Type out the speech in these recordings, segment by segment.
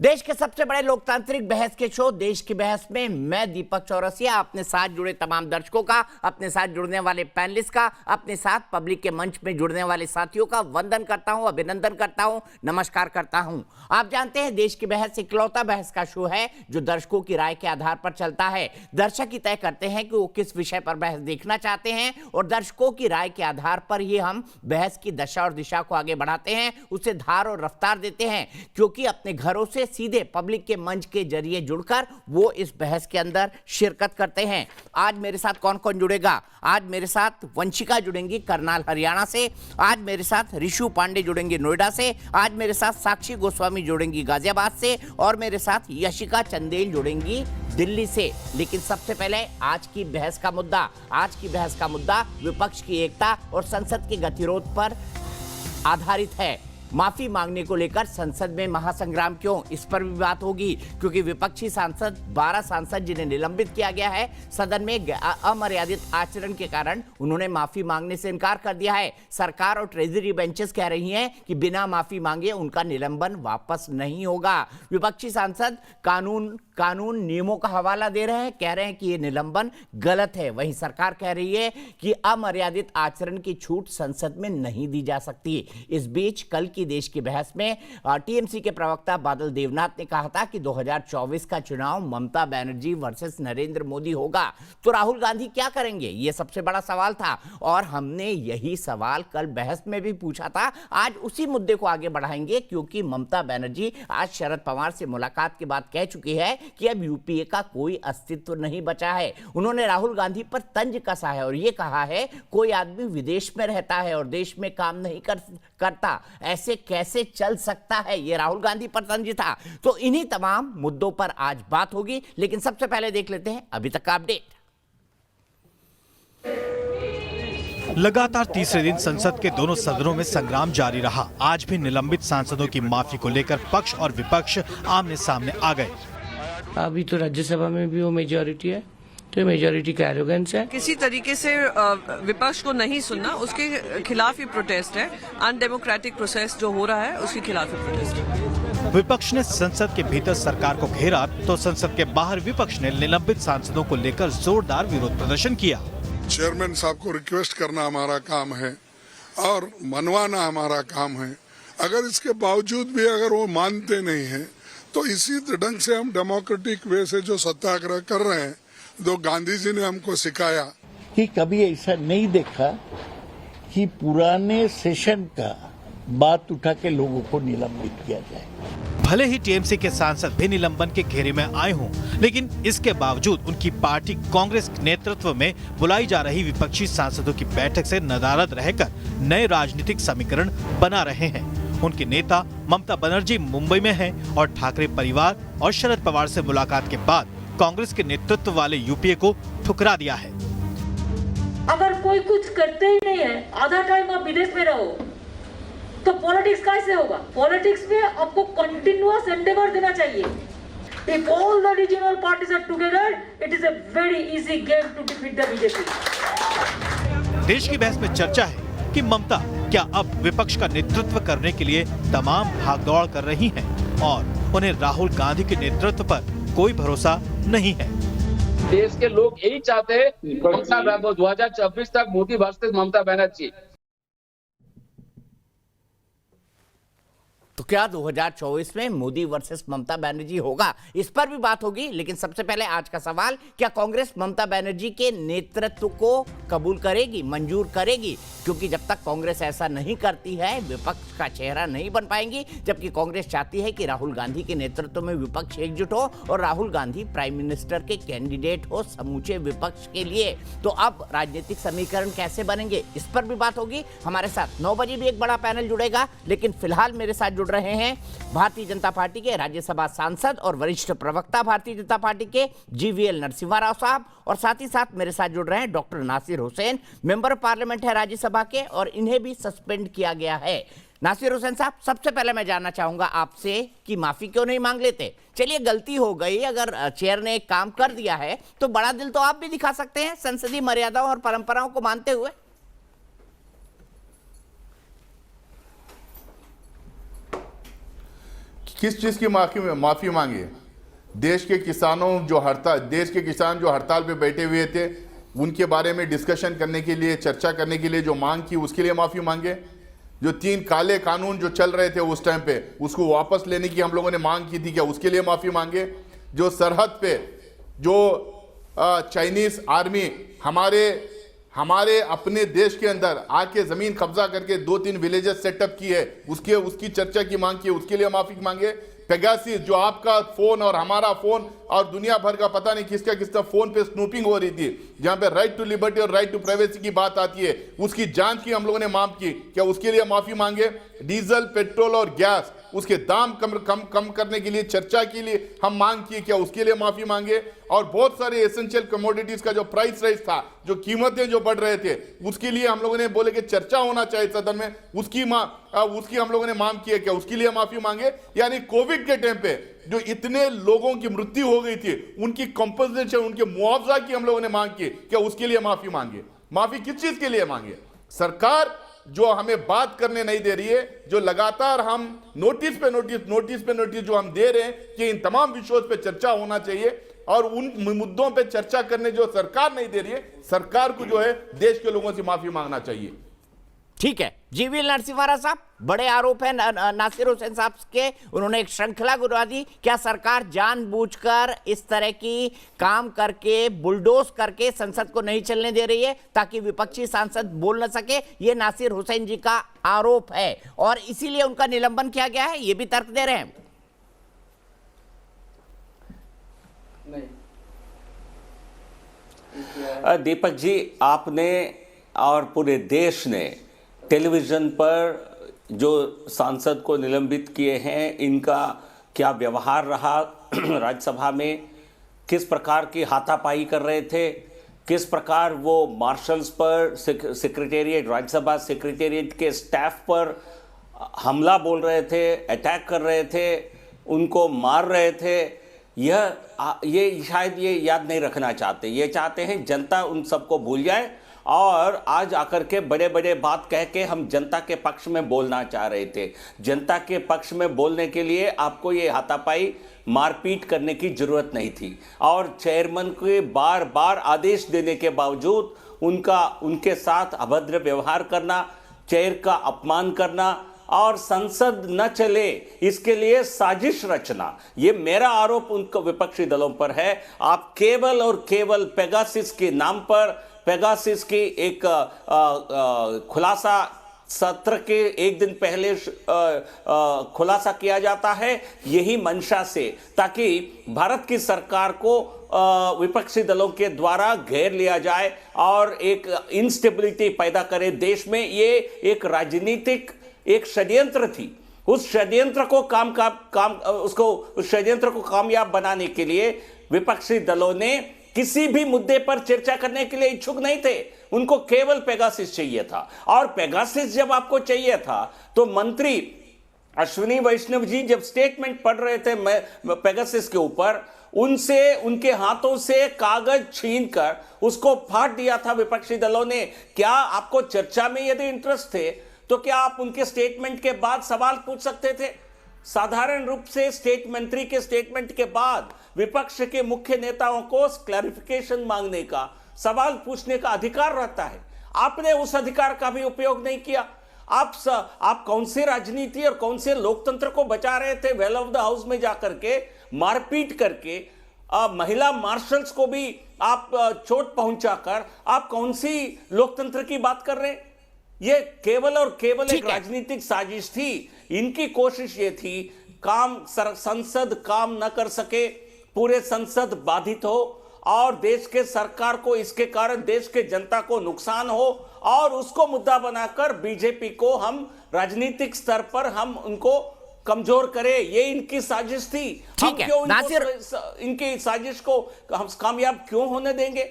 देश के सबसे बड़े लोकतांत्रिक बहस के शो देश की बहस में मैं दीपक चौरसिया अपने साथ जुड़े तमाम दर्शकों का, अपने साथ जुड़ने वाले पैनलिस्ट का, अपने साथ पब्लिक के मंच में जुड़ने वाले साथियों का वंदन करता हूं, अभिनंदन करता हूं, नमस्कार करता हूं। आप जानते हैं देश की बहस इकलौता बहस का शो है जो दर्शकों की राय के आधार पर चलता है। दर्शक ही तय करते हैं कि वो किस विषय पर बहस देखना चाहते हैं और दर्शकों की राय के आधार पर ही हम बहस की दशा और दिशा को आगे बढ़ाते हैं, उसे धार और रफ्तार देते हैं, क्योंकि अपने घरों से सीधे पब्लिक के मंच के जरिए जुड़कर वो इस बहस के अंदर शिरकत करते हैं। आज मेरे साथ कौन कौन जुड़ेगा? आज मेरे साथ वंशिका जुड़ेंगी करनाल हरियाणा से, आज मेरे साथ ऋषु पांडे जुड़ेंगे नोएडा से, आज मेरे साथ साक्षी गोस्वामी जुड़ेंगी गाजियाबाद से और मेरे साथ यशिका चंदेल जुड़ेंगी दिल्ली से। लेकिन सबसे पहले आज की बहस का मुद्दा विपक्ष की एकता और संसद के गतिरोध पर आधारित है। माफी मांगने को लेकर संसद में महासंग्राम क्यों, इस पर भी बात होगी, क्योंकि विपक्षी सांसद 12 सांसद जिन्हें निलंबित किया गया है, सदन में अमर्यादित आचरण के कारण उन्होंने माफी मांगने से इनकार कर दिया है। सरकार और ट्रेजरी बेंचेस कह रही हैं कि बिना माफी मांगे उनका निलंबन वापस नहीं होगा। विपक्षी सांसद कानून नियमों का हवाला दे रहे हैं, कह रहे हैं कि ये निलंबन गलत है। वहीं सरकार कह रही है कि अमर्यादित आचरण की छूट संसद में नहीं दी जा सकती। इस बीच कल की देश की बहस में टीएमसी के प्रवक्ता बादल देवनाथ ने कहा था कि 2024 का चुनाव ममता बनर्जी वर्सेस नरेंद्र मोदी होगा, तो राहुल गांधी क्या करेंगे? यह सबसे बड़ा सवाल था और हमने यही सवाल कल बहस में भी पूछा था। आज उसी मुद्दे को आगे बढ़ाएंगे, क्योंकि ममता बनर्जी आज शरद पवार से मुलाकात के बाद कह चुकी है कि अब यूपीए का कोई अस्तित्व नहीं बचा है। उन्होंने राहुल गांधी पर तंज कसा है और यह कहा है कोई आदमी विदेश में रहता है और देश में काम नहीं करता, ऐसे कैसे चल सकता है? ये राहुल गांधी पर तंज था। तो इन्हीं तमाम मुद्दों पर आज बात होगी, लेकिन सबसे पहले देख लेते हैं अभी तक का अपडेट। लगातार तीसरे दिन संसद के दोनों सदनों में संग्राम जारी रहा। आज भी निलंबित सांसदों की माफी को लेकर पक्ष और विपक्ष आमने सामने आ गए। अभी तो राज्यसभा में भी वो मेजॉरिटी है, तो मेजॉरिटी का एरोगेंस है। किसी तरीके से विपक्ष को नहीं सुनना, उसके खिलाफ ही प्रोटेस्ट है। अनडेमोक्रेटिक प्रोसेस जो हो रहा है उसके खिलाफ ही प्रोटेस्ट है। विपक्ष ने संसद के भीतर सरकार को घेरा तो संसद के बाहर विपक्ष ने निलंबित सांसदों को लेकर जोरदार विरोध प्रदर्शन किया। चेयरमैन साहब को रिक्वेस्ट करना हमारा काम है और मनवाना हमारा काम है। अगर इसके बावजूद भी अगर वो मानते नहीं हैं, तो इसी ढंग से हम डेमोक्रेटिक वे से जो सत्याग्रह कर रहे हैं, जो गांधी जी ने हमको सिखाया कि कभी ऐसा नहीं देखा कि पुराने सेशन का बात उठा के लोगों को निलंबित किया जाए। भले ही टीएमसी के सांसद भी निलंबन के घेरे में आए हों, लेकिन इसके बावजूद उनकी पार्टी कांग्रेस के नेतृत्व में बुलाई जा रही विपक्षी सांसदों की बैठक से नदारद रहकर नए राजनीतिक समीकरण बना रहे हैं। उनके नेता ममता बनर्जी मुंबई में हैं और ठाकरे परिवार और शरद पवार से मुलाकात के बाद कांग्रेस के नेतृत्व वाले यूपीए को ठुकरा दिया है। अगर कोई कुछ करते ही नहीं है, आधा टाइम आप विदेश में रहो, तो पॉलिटिक्स कैसे होगा? पॉलिटिक्स में आपको कंटिन्यूअस एंडेवर देना चाहिए। If all the regional parties are together, it is a very easy game to defeat the BJP. देश की बहस में चर्चा है कि ममता क्या अब विपक्ष का नेतृत्व करने के लिए तमाम भागदौड़ कर रही हैं और उन्हें राहुल गांधी के नेतृत्व पर कोई भरोसा नहीं है। देश के लोग यही चाहते हैं ममता 2024 तक मोदी वर्सेस ममता बनर्जी। तो क्या 2024 में मोदी वर्सेस ममता बनर्जी होगा? इस पर भी बात होगी, लेकिन सबसे पहले आज का सवाल, क्या कांग्रेस ममता बनर्जी के नेतृत्व को कबूल करेगी, मंजूर करेगी? क्योंकि जब तक कांग्रेस ऐसा नहीं करती है, विपक्ष का चेहरा नहीं बन पाएंगी। जबकि कांग्रेस चाहती है कि राहुल गांधी के नेतृत्व में विपक्ष एकजुट हो और राहुल गांधी प्राइम मिनिस्टर के कैंडिडेट हो समूचे विपक्ष के लिए। तो अब राजनीतिक समीकरण कैसे बनेंगे, इस पर भी बात होगी। हमारे साथ 9 बजे भी एक बड़ा पैनल जुड़ेगा, लेकिन फिलहाल मेरे साथ जुड़ रहे हैं भारतीय जनता पार्टी के राज्यसभा सांसद और वरिष्ठ प्रवक्ता भारतीय जनता पार्टी के जीवीएल नरसिम्हा राव साहब, और साथ ही साथ मेरे साथ जुड़ रहे हैं doctor Nasir Hussain, member of parliament है राज्यसभा के और इन्हें भी सस्पेंड किया गया है। नासिर हुसैन साहब, सबसे पहले मैं जानना चाहूंगा आपसे कि माफी क्यों नहीं मांग लेते? चलिए, गलती हो गई, अगर चेयर ने एक काम कर दिया है तो बड़ा दिल तो आप भी दिखा सकते हैं संसदीय मर्यादाओं और परंपराओं को मानते हुए। किस चीज़ की माफ़ी मांगे? देश के किसान जो हड़ताल पे बैठे हुए थे उनके बारे में डिस्कशन करने के लिए, चर्चा करने के लिए जो मांग की, उसके लिए माफ़ी मांगे। जो 3 काले कानून जो चल रहे थे उस टाइम पे, उसको वापस लेने की हम लोगों ने मांग की थी, क्या उसके लिए माफ़ी मांगे? जो सरहद पे जो चाइनीज आर्मी हमारे अपने देश के अंदर आके ज़मीन कब्जा करके 2-3 विलेजेस सेटअप की है, उसकी चर्चा की मांग की है, उसके लिए माफ़ी मांगे। पेगासिस जो आपका फ़ोन और हमारा फ़ोन और दुनिया भर का पता नहीं किसका फ़ोन पे स्नूपिंग हो रही थी, जहाँ पे राइट टू लिबर्टी और राइट टू प्राइवेसी की बात आती है, उसकी जांच की हम लोगों ने मांग की, क्या उसके लिए माफ़ी मांगे? डीजल, पेट्रोल और गैस उसके दाम कम करने के लिए चर्चा के लिए हम मांग की, क्या उसके लिए माफ़ी मांगे? और बहुत सारे एसेंशियल कमोडिटीज़ का जो प्राइस राइज था, जो कीमतें जो बढ़ रहे थे, उसके लिए हम लोगों ने बोले कि चर्चा होना चाहिए सदन में, उसकी हम लोगों ने मांग की है, क्या उसके लिए माफ़ी मांगे? यानी कोविड के टाइम पे जो इतने लोगों की मृत्यु हो गई थी, उनकी कंपनसेशन, उनके मुआवजा की हम लोगों ने मांग की, क्या उसके लिए माफ़ी मांगे? माफ़ी किस चीज़ के लिए मांगे? सरकार जो हमें बात करने नहीं दे रही है, जो लगातार हम नोटिस पे नोटिस जो हम दे रहे हैं कि इन तमाम विषयों पे चर्चा होना चाहिए, और उन मुद्दों पे चर्चा करने जो सरकार नहीं दे रही है, सरकार को जो है देश के लोगों से माफी मांगना चाहिए। ठीक है, जीवी नरसिम्हा साहब, बड़े आरोप हैं नासिर हुसैन साहब के, उन्होंने एक श्रृंखला गिरा दी। क्या सरकार जानबूझकर इस तरह की काम करके, बुलडोज करके संसद को नहीं चलने दे रही है ताकि विपक्षी सांसद बोल न सके? ये नासिर हुसैन जी का आरोप है और इसीलिए उनका निलंबन किया गया है, ये भी तर्क दे रहे हैं। दीपक जी, आपने और पूरे देश ने टेलीविजन पर जो सांसद को निलंबित किए हैं, इनका क्या व्यवहार रहा राज्यसभा में, किस प्रकार की हाथापाई कर रहे थे, किस प्रकार वो मार्शल्स पर, सेक्रेटेरिएट, राज्यसभा सेक्रेटेरिएट के स्टाफ पर हमला बोल रहे थे, अटैक कर रहे थे, उनको मार रहे थे। ये शायद ये याद नहीं रखना चाहते, ये चाहते हैं जनता उन सबको भूल जाए, और आज आकर के बड़े बड़े बात कह के हम जनता के पक्ष में बोलना चाह रहे थे। जनता के पक्ष में बोलने के लिए आपको ये हाथापाई, मारपीट करने की जरूरत नहीं थी, और चेयरमैन के बार बार आदेश देने के बावजूद उनके साथ अभद्र व्यवहार करना, चेयर का अपमान करना और संसद न चले इसके लिए साजिश रचना, ये मेरा आरोप उनको विपक्षी दलों पर है। आप केवल और केवल पेगासिस के नाम पर, पेगासिस की एक खुलासा सत्र के एक दिन पहले खुलासा किया जाता है, यही मंशा से, ताकि भारत की सरकार को विपक्षी दलों के द्वारा घेर लिया जाए और एक इंस्टेबिलिटी पैदा करे देश में। ये एक राजनीतिक एक षड्यंत्र थी। उस षड्यंत्र को उस षड्यंत्र को कामयाब बनाने के लिए विपक्षी दलों ने किसी भी मुद्दे पर चर्चा करने के लिए इच्छुक नहीं थे। उनको केवल पेगासिस चाहिए था, और पेगासिस जब आपको चाहिए था तो मंत्री अश्विनी वैष्णव जी जब स्टेटमेंट पढ़ रहे थे पेगासिस के ऊपर, उनसे, उनके हाथों से कागज छीनकर उसको फाड़ दिया था विपक्षी दलों ने। क्या आपको चर्चा में यदि इंटरेस्ट थे तो क्या आप उनके स्टेटमेंट के बाद सवाल पूछ सकते थे? साधारण रूप से मंत्री के स्टेटमेंट के बाद विपक्ष के मुख्य नेताओं को क्लैरिफिकेशन मांगने का, सवाल पूछने का अधिकार रहता है। आपने उस अधिकार का भी उपयोग नहीं किया। आप कौन सी राजनीति और कौन से लोकतंत्र को बचा रहे थे? वेल ऑफ द हाउस में जाकर के मारपीट करके, महिला मार्शल्स को भी आप चोट पहुंचाकर आप कौन सी लोकतंत्र की बात कर रहे हैं? ये केवल और केवल एक राजनीतिक साजिश थी। इनकी कोशिश ये थी संसद काम न कर सके, पूरे संसद बाधित हो और देश के सरकार को इसके कारण देश के जनता को नुकसान हो, और उसको मुद्दा बनाकर बीजेपी को हम राजनीतिक स्तर पर हम उनको कमजोर करें, ये इनकी साजिश थी। हम क्यों इनकी साजिश को हम कामयाब क्यों होने देंगे?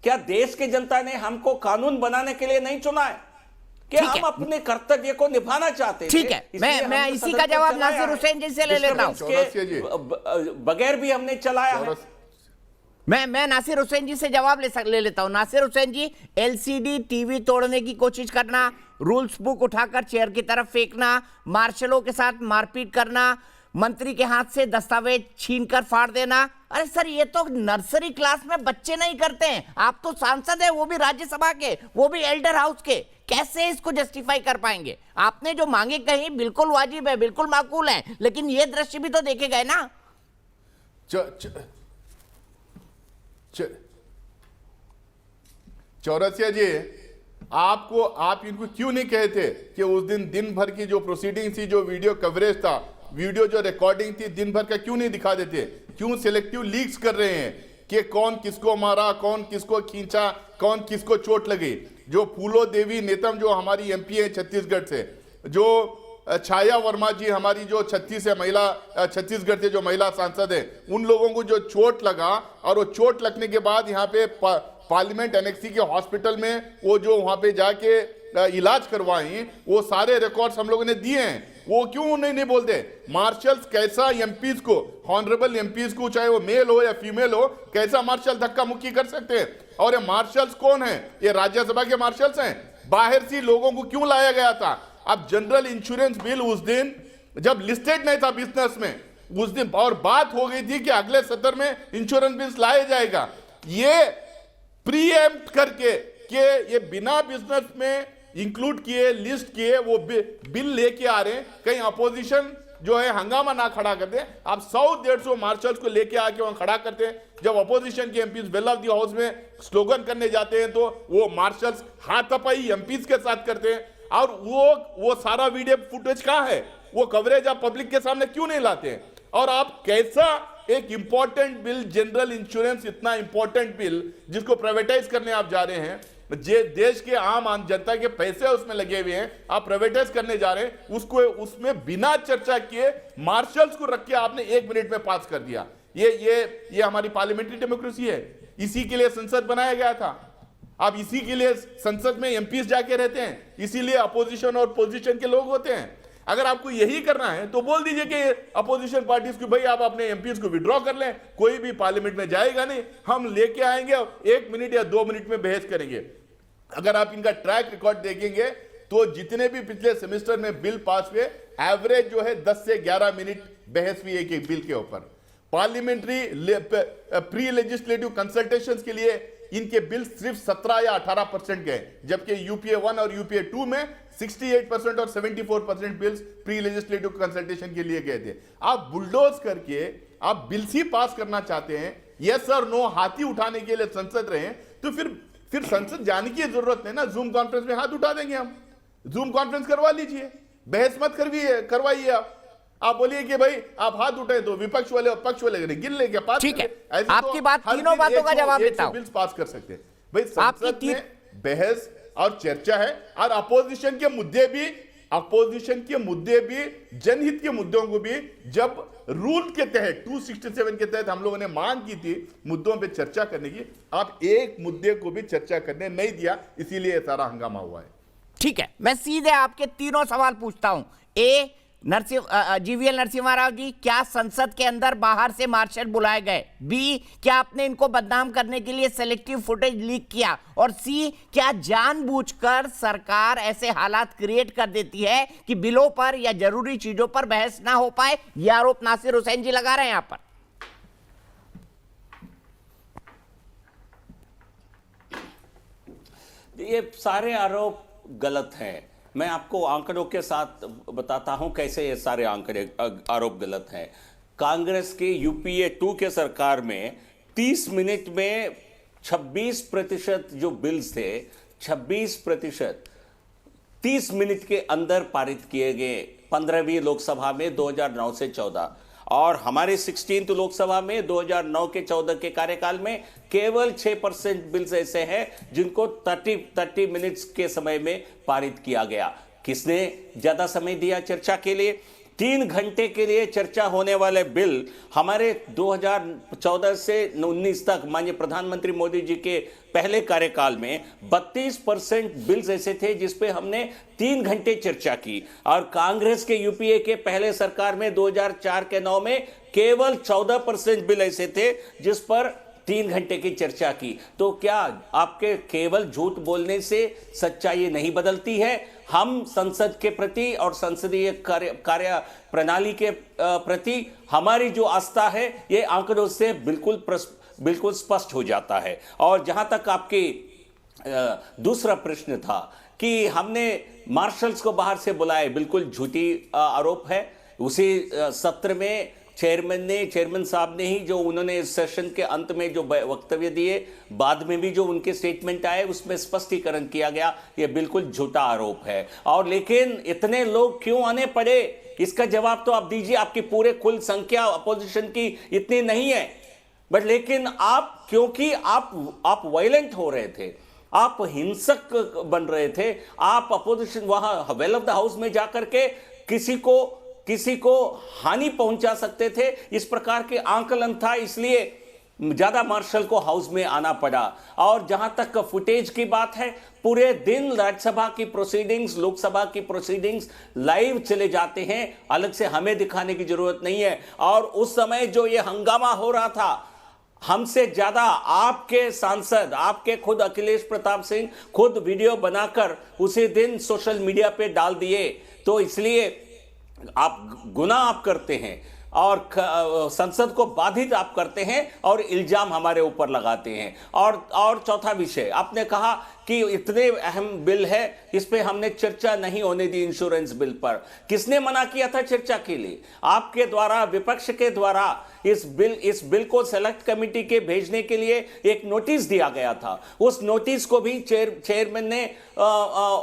क्या देश की जनता ने हमको कानून बनाने के लिए नहीं चुना है? क्या हम अपने कर्तव्य को निभाना चाहते हैं? ठीक है, मैं इसी का जवाब नासिर हुसैन जी से ले लेता हूं। बगैर भी हमने चलाया है। मैं नासिर हुसैन जी से जवाब ले लेता हूं। नासिर हुसैन जी, एलसीडी टीवी तोड़ने की कोशिश करना, रूल्स बुक उठाकर चेयर की तरफ फेंकना, मार्शलों के साथ मारपीट करना, मंत्री के हाथ से दस्तावेज छीनकर फाड़ देना। अरे सर, ये तो नर्सरी क्लास में बच्चे नहीं करते हैं। आप तो सांसद हैं, वो भी राज्यसभा के, वो भी एल्डर हाउस के, कैसे इसको जस्टिफाई कर पाएंगे? आपने जो मांगे कही बिल्कुल वाजिब है, बिल्कुल माकूल है, लेकिन ये दृश्य भी तो देखे गए ना। चौरसिया जी, आप इनको क्यों नहीं कहते कि उस दिन भर की जो प्रोसीडिंग थी, जो वीडियो कवरेज था, वीडियो जो रिकॉर्डिंग थी, दिन भर का क्यों नहीं दिखा देते? क्यों सिलेक्टिव लीक्स कर रहे हैं कि कौन किसको मारा, कौन किसको खींचा, कौन किसको चोट लगी? जो फूलो देवी नेतम जो हमारी एमपी है छत्तीसगढ़ से, जो छाया वर्मा जी हमारी जो छत्तीसगढ़ से जो महिला सांसद है, उन लोगों को जो चोट लगा, और वो चोट लगने के बाद यहाँ पे पार्लियामेंट एनेक्सी के हॉस्पिटल में वो जो वहां पे जाके इलाज करवाई, वो सारे रिकॉर्ड्स हम लोगों ने दिए हैं। वो क्यों नहीं बोलते? मार्शल्स कैसा एमपीज को, हॉनरेबल एमपीज को, चाहे वो मेल हो या फीमेल हो, कैसा मार्शल धक्का मुक्की कर सकते हैं? और ये मार्शल्स कौन है? ये राज्यसभा के मार्शल्स हैं। बाहर से लोगों को क्यों लाया गया था? अब जनरल इंश्योरेंस बिल उस दिन जब लिस्टेड नहीं था बिजनेस में, उस दिन और बात हो गई थी कि अगले सत्र में इंश्योरेंस बिल लाया जाएगा। ये प्रीएम्प्ट करके कि ये बिना बिजनेस में इंक्लूड किए, लिस्ट किए, वो बिल लेके आ रहे हैं। कहीं अपोजिशन जो है हंगामा ना खड़ा कर दे। आप 100-150 मार्शल्स को लेके आके वहां खड़ा करते हैं। जब अपोजिशन के MPs bell of the house में स्लोगन करने जाते हैं तो वो मार्शल्स हाथापाई एमपीज के साथ करते हैं। और वो सारा वीडियो फुटेज कहां है? वो कवरेज आप पब्लिक के सामने क्यों नहीं लाते हैं? और आप कैसा एक इंपॉर्टेंट बिल, जनरल इंश्योरेंस, इतना इंपॉर्टेंट बिल जिसको प्राइवेटाइज करने आप जा रहे हैं, देश के आम जनता के पैसे उसमें लगे हुए हैं, आप प्राइवेटाइज करने जा रहे हैं, उसको उसमें बिना चर्चा किए मार्शल्स को रख के आपने 1 मिनट में पास कर दिया। ये हमारी पार्लियामेंट्री डेमोक्रेसी है। इसी के लिए संसद बनाया गया था। अब इसी के लिए संसद में एमपीज जाके रहते हैं, इसीलिए अपोजिशन और पोजीशन के लोग होते हैं। अगर आपको यही करना है तो बोल दीजिए कि अपोजिशन पार्टीज को, भाई आप अपने एमपीज को विड्रॉ कर लें, कोई भी पार्लियामेंट में जाएगा नहीं, हम लेके आएंगे, 1 मिनट या 2 मिनट में बहस करेंगे। अगर आप इनका ट्रैक रिकॉर्ड देखेंगे तो जितने भी पिछले सेमेस्टर में बिल पास हुए, एवरेज जो है 10 से 11 मिनट बहस हुई एक बिल के ऊपर। पार्लियामेंट्री प्री लेजिस्लेटिव कंसल्टेशंस के लिए इनके बिल सिर्फ 17 या 18% गए, जबकि यूपीए 1 और यूपीए 2 में 68% और 74% बिल्स प्री लेजिस्लेटिव कंसल्टेशन के लिए गए थे। आप बुलडोज करके आप बिल्स ही पास करना चाहते हैं, यस और नो हाथी उठाने के लिए संसद रहे, तो फिर संसद जाने की जरूरत नहीं ना। जूम कॉन्फ्रेंस में हाथ उठा देंगे हम, जूम कॉन्फ्रेंस करवा लीजिए, बहस मत करवाइए। आप बोलिए कि भाई आप हाथ उठाए तो विपक्ष वाले और पक्ष वाले गिन लेंगे, पास। ठीक है, आपकी बात, तीनों बातों का जवाब देता हूं। बिल्स पास कर सकते हैं भाई, संसद में बहस और चर्चा है। और अपोजिशन के मुद्दे भी जनहित के मुद्दों को भी जब रूल के तहत 267 के तहत हम लोगों ने मांग की थी मुद्दों पे चर्चा करने की, आप एक मुद्दे को भी चर्चा करने नहीं दिया, इसीलिए सारा हंगामा हुआ है। ठीक है, मैं सीधे आपके तीनों सवाल पूछता हूं। ए, जीवीएल नरसिम्हा राव जी, क्या संसद के अंदर बाहर से मार्शल बुलाए गए? बी, क्या आपने इनको बदनाम करने के लिए सेलेक्टिव फुटेज लीक किया? और सी, क्या जानबूझकर सरकार ऐसे हालात क्रिएट कर देती है कि बिलों पर या जरूरी चीजों पर बहस ना हो पाए? यह आरोप नासिर हुसैन जी लगा रहे हैं यहां पर। ये सारे आरोप गलत हैं। मैं आपको आंकड़ों के साथ बताता हूं कैसे ये सारे आरोप गलत हैं। कांग्रेस के यूपीए 2 के सरकार में 30 मिनट में 26% जो बिल्स थे, 26% 30 मिनट के अंदर पारित किए गए 15वीं लोकसभा में 2009 से 14, और हमारे 16th लोकसभा में 2009 के 14 के कार्यकाल में केवल 6% बिल्स ऐसे हैं जिनको 30 मिनट्स के समय में पारित किया गया। किसने ज्यादा समय दिया चर्चा के लिए? 3 घंटे के लिए चर्चा होने वाले बिल हमारे 2014 से 19 तक माननीय प्रधानमंत्री मोदी जी के पहले कार्यकाल में 32% बिल्स ऐसे थे जिस पे हमने 3 घंटे चर्चा की। और कांग्रेस के यूपीए के पहले सरकार में 2004 के 9 में केवल 14% बिल ऐसे थे जिस पर 3 घंटे की चर्चा की, तो क्या आपके केवल झूठ बोलने से सच्चाई नहीं बदलती है? हम संसद के प्रति और संसदीय कार्य प्रणाली के प्रति हमारी जो आस्था है ये आंकड़ों से बिल्कुल स्पष्ट हो जाता है। और जहां तक आपके दूसरा प्रश्न था कि हमने मार्शल्स को बाहर से बुलाए, बिल्कुल झूठी आरोप है। उसी सत्र में चेयरमैन साहब ने ही जो उन्होंने इस सेशन के अंत में जो वक्तव्य दिए, बाद में भी जो उनके स्टेटमेंट आए, उसमें स्पष्टीकरण किया गया ये बिल्कुल झूठा आरोप है। और लेकिन इतने लोग क्यों आने पड़े, इसका जवाब तो आप दीजिए। आपकी पूरे कुल संख्या अपोजिशन की इतनी नहीं है, बट लेकिन आप, क्योंकि आप वायलेंट हो रहे थे, आप हिंसक बन रहे थे, आप अपोजिशन वहां वेल ऑफ द हाउस में जाकर के किसी को हानि पहुंचा सकते थे, इस प्रकार के आंकलन था, इसलिए ज्यादा मार्शल को हाउस में आना पड़ा। और जहां तक फुटेज की बात है, पूरे दिन राज्यसभा की प्रोसीडिंग्स, लोकसभा की प्रोसीडिंग्स लाइव चले जाते हैं, अलग से हमें दिखाने की जरूरत नहीं है। और उस समय जो ये हंगामा हो रहा था, हमसे ज्यादा आपके सांसद, आपके खुद अखिलेश प्रताप सिंह खुद वीडियो बनाकर उसी दिन सोशल मीडिया पे डाल दिए। तो इसलिए आप गुनाह आप करते हैं और संसद को बाधित आप करते हैं और इल्जाम हमारे ऊपर लगाते हैं। और चौथा विषय, आपने कहा कि इतने अहम बिल है, इस पे हमने चर्चा नहीं होने दी, इंश्योरेंस बिल पर। किसने मना किया था चर्चा के लिए? आपके द्वारा, विपक्ष के द्वारा इस बिल को सेलेक्ट कमेटी के भेजने के लिए एक नोटिस दिया गया था। उस नोटिस को भी चेयरमैन ने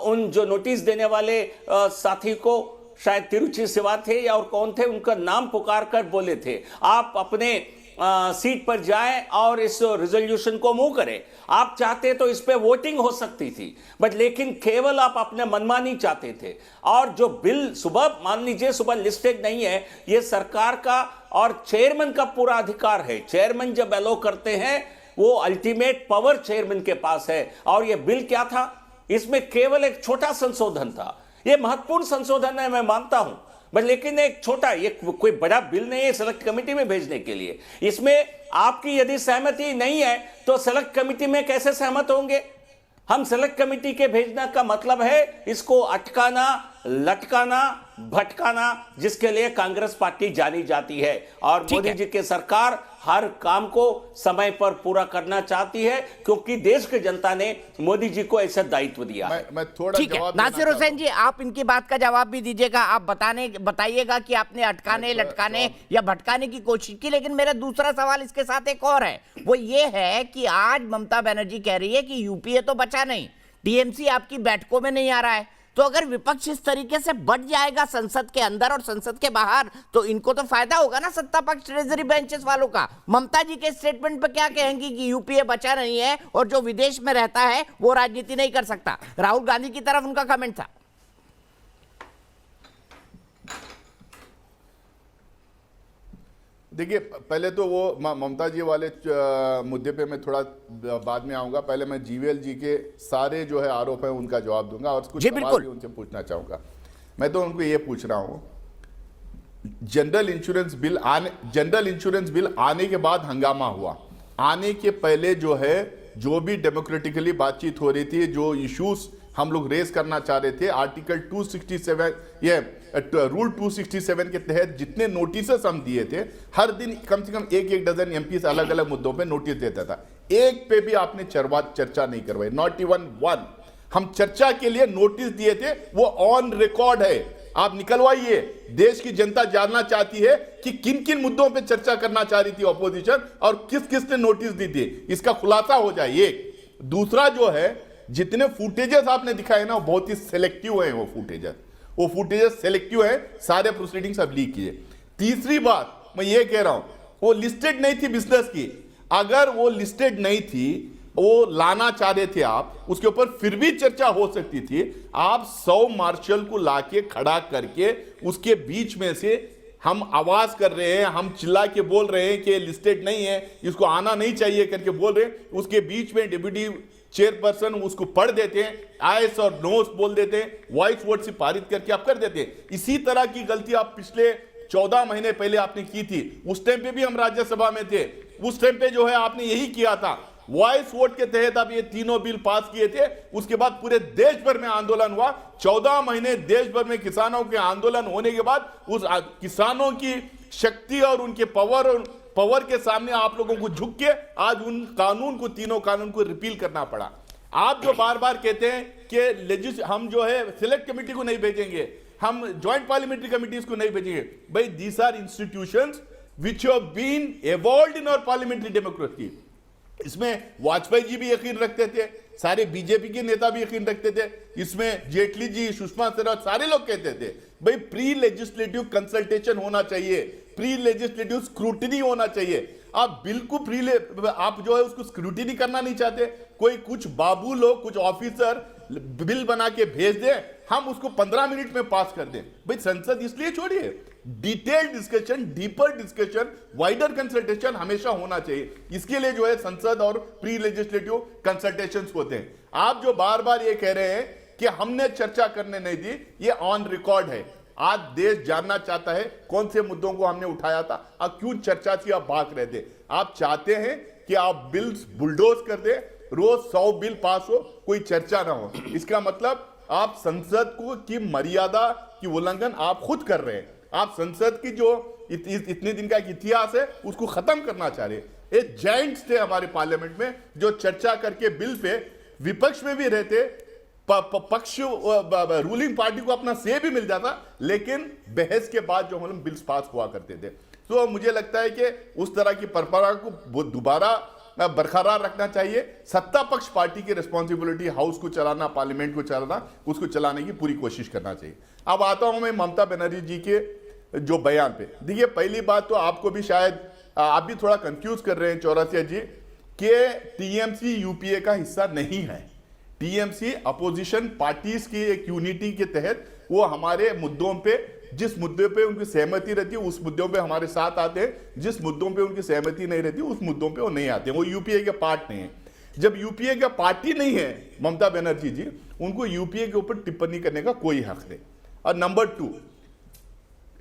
उन जो नोटिस देने वाले साथी को, शायद तिरुचि सिवा थे या और कौन थे, उनका नाम पुकार कर बोले थे आप अपने सीट पर जाएं और इस रिजोल्यूशन को मूव करें। आप चाहते तो इस पे वोटिंग हो सकती थी, बट लेकिन केवल आप अपने मनमानी चाहते थे। और जो बिल सुबह, मान लीजिए सुबह लिस्टेड नहीं है, ये सरकार का और चेयरमैन का पूरा अधिकार है। चेयरमैन जब एलो करते हैं, वो अल्टीमेट पावर चेयरमैन के पास है। और ये बिल क्या था? इसमें केवल एक छोटा संशोधन था। ये महत्वपूर्ण संशोधन है, मैं मानता हूं, बट लेकिन एक छोटा, ये कोई बड़ा बिल नहीं है सेलेक्ट कमेटी में भेजने के लिए। इसमें आपकी यदि सहमति नहीं है तो सेलेक्ट कमेटी में कैसे सहमत होंगे? हम सेलेक्ट कमेटी के भेजना का मतलब है इसको अटकाना, लटकाना, भटकाना, जिसके लिए कांग्रेस पार्टी जानी जाती है। और मोदी जी की सरकार हर काम को समय पर पूरा करना चाहती है, क्योंकि देश की जनता ने मोदी जी को ऐसा दायित्व दिया है। मैं थोड़ा ठीक है, नासिर हुसैन जी, आप इनकी बात का जवाब भी दीजिएगा। आप बताइएगा कि आपने अटकाने, लटकाने या भटकाने की कोशिश की। लेकिन मेरा दूसरा सवाल इसके साथ एक और है, वो ये है कि आज ममता बनर्जी कह रही है कि यूपीए तो बचा नहीं, टीएमसी आपकी बैठकों में नहीं आ रहा है। तो अगर विपक्ष इस तरीके से बढ़ जाएगा संसद के अंदर और संसद के बाहर, तो इनको तो फायदा होगा ना, सत्ता पक्ष ट्रेजरी बेंचेस वालों का। ममता जी के स्टेटमेंट पर क्या कहेंगी कि यूपीए बचा नहीं है और जो विदेश में रहता है वो राजनीति नहीं कर सकता? राहुल गांधी की तरफ उनका कमेंट था। देखिए, पहले तो वो ममता जी वाले मुद्दे पे मैं थोड़ा बाद में आऊंगा। पहले मैं जीवीएल जी के सारे जो है आरोप है उनका जवाब दूंगा और कुछ सवाल भी उनसे पूछना चाहूंगा। मैं तो उनको ये पूछ रहा हूं, जनरल इंश्योरेंस बिल आने के बाद हंगामा हुआ, आने के पहले जो है जो भी डेमोक्रेटिकली बातचीत हो रही थी, जो इश्यूज हम लोग रेस करना चाह रहे थे, आर्टिकल 267 ये रूल 267 के तहत जितने नोटिसेस हम दिए थे, हर दिन कम से कम एक डजन एमपीस अलग अलग मुद्दों पे नोटिस देता था। एक पे भी आपने चर्चा नहीं करवाई, नॉट इवन वन। हम चर्चा के लिए नोटिस दिए थे, वो ऑन रिकॉर्ड है, आप निकलवाइए। देश की जनता जानना चाहती है कि किन किन मुद्दों पे चर्चा करना चाह रही थी ऑपोजिशन और किस किस ने नोटिस दी थी, इसका खुलासा हो जाए। एक दूसरा जो है, जितने फुटेजेस आपने दिखाए ना, बहुत ही सिलेक्टिव है। वो फुटेजेस सिलेक्टिव है, सारे प्रोसीडिंग्स अब लीक किए। तीसरी बात मैं ये कह रहा हूं, वो लिस्टेड नहीं थी बिजनेस की। अगर वो लिस्टेड नहीं थी, वो लाना चाह रहे थे आप, उसके ऊपर फिर भी चर्चा हो सकती थी। आप 100 मार्शल को लाके खड़ा करके उसके बीच में से हम आवाज कर रहे हैं, हम चिल्ला के बोल रहे हैं कि लिस्टेड नहीं है, इसको आना नहीं चाहिए करके बोल रहे हैं। उसके बीच में डिप्टी चेयरपर्सन उसको पढ़ देते हैं, आयस और नोस बोल देते हैं, वॉइस वोट से पारित करके आप कर देते हैं। इसी तरह की गलती आप पिछले 14 महीने पहले आपने की थी। उस टाइम पे भी हम राज्यसभा में थे, उस टाइम पे जो है आपने यही किया था, वॉइस वोट के तहत आप ये तीनों बिल पास किए थे। उसके बाद पूरे देश भर में आंदोलन हुआ, 14 महीने देश भर में किसानों के आंदोलन होने के बाद उस किसानों की शक्ति और उनके पावर के सामने आप लोगों को झुक के आज उन कानून को, तीनों कानून को रिपील करना पड़ा। आप जो बार बार कहते हैं कि हम जो है सिलेक्ट कमेटी को नहीं भेजेंगे, हम ज्वाइंट पार्लियामेंट्री कमिटीज को नहीं भेजेंगे, भाई these are institutions which have been evolved in our parliamentary democracy. इसमें वाजपेयी जी भी यकीन रखते थे, सारे बीजेपी के नेता भी यकीन रखते थे, इसमें जेटली जी, सुषमा स्वराज, सारे लोग कहते थे भाई प्री लेजिस्लेटिव कंसल्टेशन होना चाहिए, प्री लेजिस्लेटिव स्क्रूटिनी होना चाहिए। आप बिल्कुल आप जो है उसको स्क्रूटिनी करना नहीं चाहते। कोई कुछ बाबू लोग, कुछ ऑफिसर बिल बना के भेज दे, हम उसको 15 मिनट में पास कर दें। भाई संसद इसलिए छोड़िए, detailed discussion, deeper discussion, wider consultation हमेशा होना चाहिए। इसके लिए जो है संसद और प्री लेजिस्लेटिव कंसल्टेशंस होते हैं। आप जो बार बार ये कह रहे हैं कि हमने चर्चा करने नहीं दी, ये ऑन रिकॉर्ड है। आज देश जानना चाहता है कौन से मुद्दों को हमने उठाया था, अब क्यों चर्चा थी, आप भाग रहे थे। आप चाहते हैं कि आप बिल्स बुलडोज कर दे, रोज 100 बिल पास हो, कोई चर्चा ना हो। इसका मतलब आप संसद को की मर्यादा की उल्लंघन आप खुद कर रहे हैं। आप संसद की जो इतने दिन का एक इतिहास है उसको खत्म करना चाह रहे हैं। एक जायंट्स थे हमारे पार्लियामेंट में जो चर्चा करके बिल पे विपक्ष में भी रहते, पक्ष रूलिंग पार्टी को अपना से भी मिल जाता, लेकिन बहस के बाद जो हम बिल्स पास हुआ करते थे। तो मुझे लगता है कि उस तरह की परंपरा को दोबारा बरकरार रखना चाहिए। सत्ता पक्ष पार्टी की रिस्पॉन्सिबिलिटी हाउस को चलाना, पार्लियामेंट को चलाना, उसको चलाने की पूरी कोशिश करना चाहिए। अब आता हूं मैं ममता बनर्जी जी के जो बयान पे। देखिए, पहली बात तो आपको भी शायद आप भी थोड़ा कंफ्यूज कर रहे हैं चौरसिया जी कि टीएमसी यूपीए का हिस्सा नहीं है। टीएमसी अपोजिशन पार्टीज की एक यूनिटी के तहत वो हमारे मुद्दों पे, जिस मुद्दे पे उनकी सहमति रहती है उस मुद्दों पे हमारे साथ आते हैं, जिस मुद्दों पे उनकी सहमति नहीं रहती उस मुद्दों पे वो नहीं आते हैं। वो यूपीए के पार्ट नहीं है। जब यूपीए का पार्टी नहीं है ममता बनर्जी जी, उनको यूपीए के ऊपर टिप्पणी करने का कोई हक नहीं। और नंबर 2,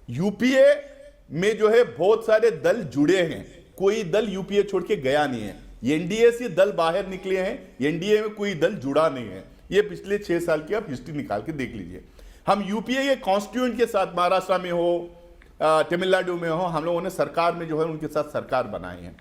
यूपीए में जो है बहुत सारे दल जुड़े हैं, कोई दल यूपीए छोड़ के गया नहीं है। एनडीए से दल बाहर निकले हैं, एनडीए में कोई दल जुड़ा नहीं है। ये पिछले 6 साल की आप हिस्ट्री निकाल के देख लीजिए। हम यूपीए के कॉन्स्टिट्यूएंट के साथ महाराष्ट्र में हो, तमिलनाडु में हो, हम लोगों ने सरकार में जो है उनके साथ सरकार बनाई है।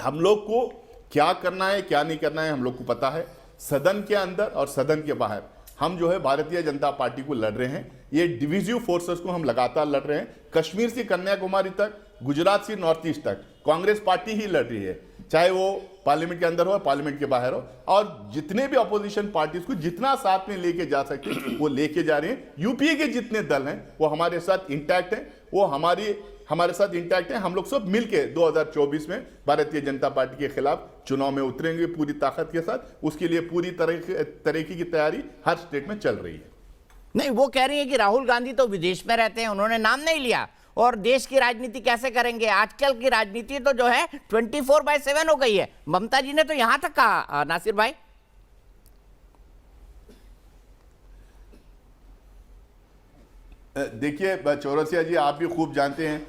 हम लोग को क्या करना है क्या नहीं करना है हम लोग को पता है। सदन के अंदर और सदन के बाहर हम जो है भारतीय जनता पार्टी को लड़ रहे हैं। ये डिविजिव फोर्सेस को हम लगातार लड़ रहे हैं। कश्मीर से कन्याकुमारी तक, गुजरात से नॉर्थ ईस्ट तक कांग्रेस पार्टी ही लड़ रही है, चाहे वो पार्लियामेंट के अंदर हो, पार्लियामेंट के बाहर हो। और जितने भी अपोजिशन पार्टीज को जितना साथ में लेके जा सकते वो लेके जा रहे हैं। यूपीए के जितने दल हैं वो हमारे साथ इंटैक्ट हैं, वो हमारे साथ इंटैक्ट हैं। हम लोग सब मिलके 2024 में भारतीय जनता पार्टी के खिलाफ चुनाव में उतरेंगे पूरी ताकत के साथ। उसके लिए पूरी तरह की तैयारी हर स्टेट में चल रही है। नहीं, वो कह रही है कि राहुल गांधी तो विदेश में रहते हैं, उन्होंने नाम नहीं लिया, और देश की राजनीति कैसे करेंगे। आजकल की राजनीति तो जो है 24/7 हो गई है। ममता जी ने तो यहां तक कहा, नासिर भाई। देखिए चौरसिया जी, आप भी खूब जानते हैं,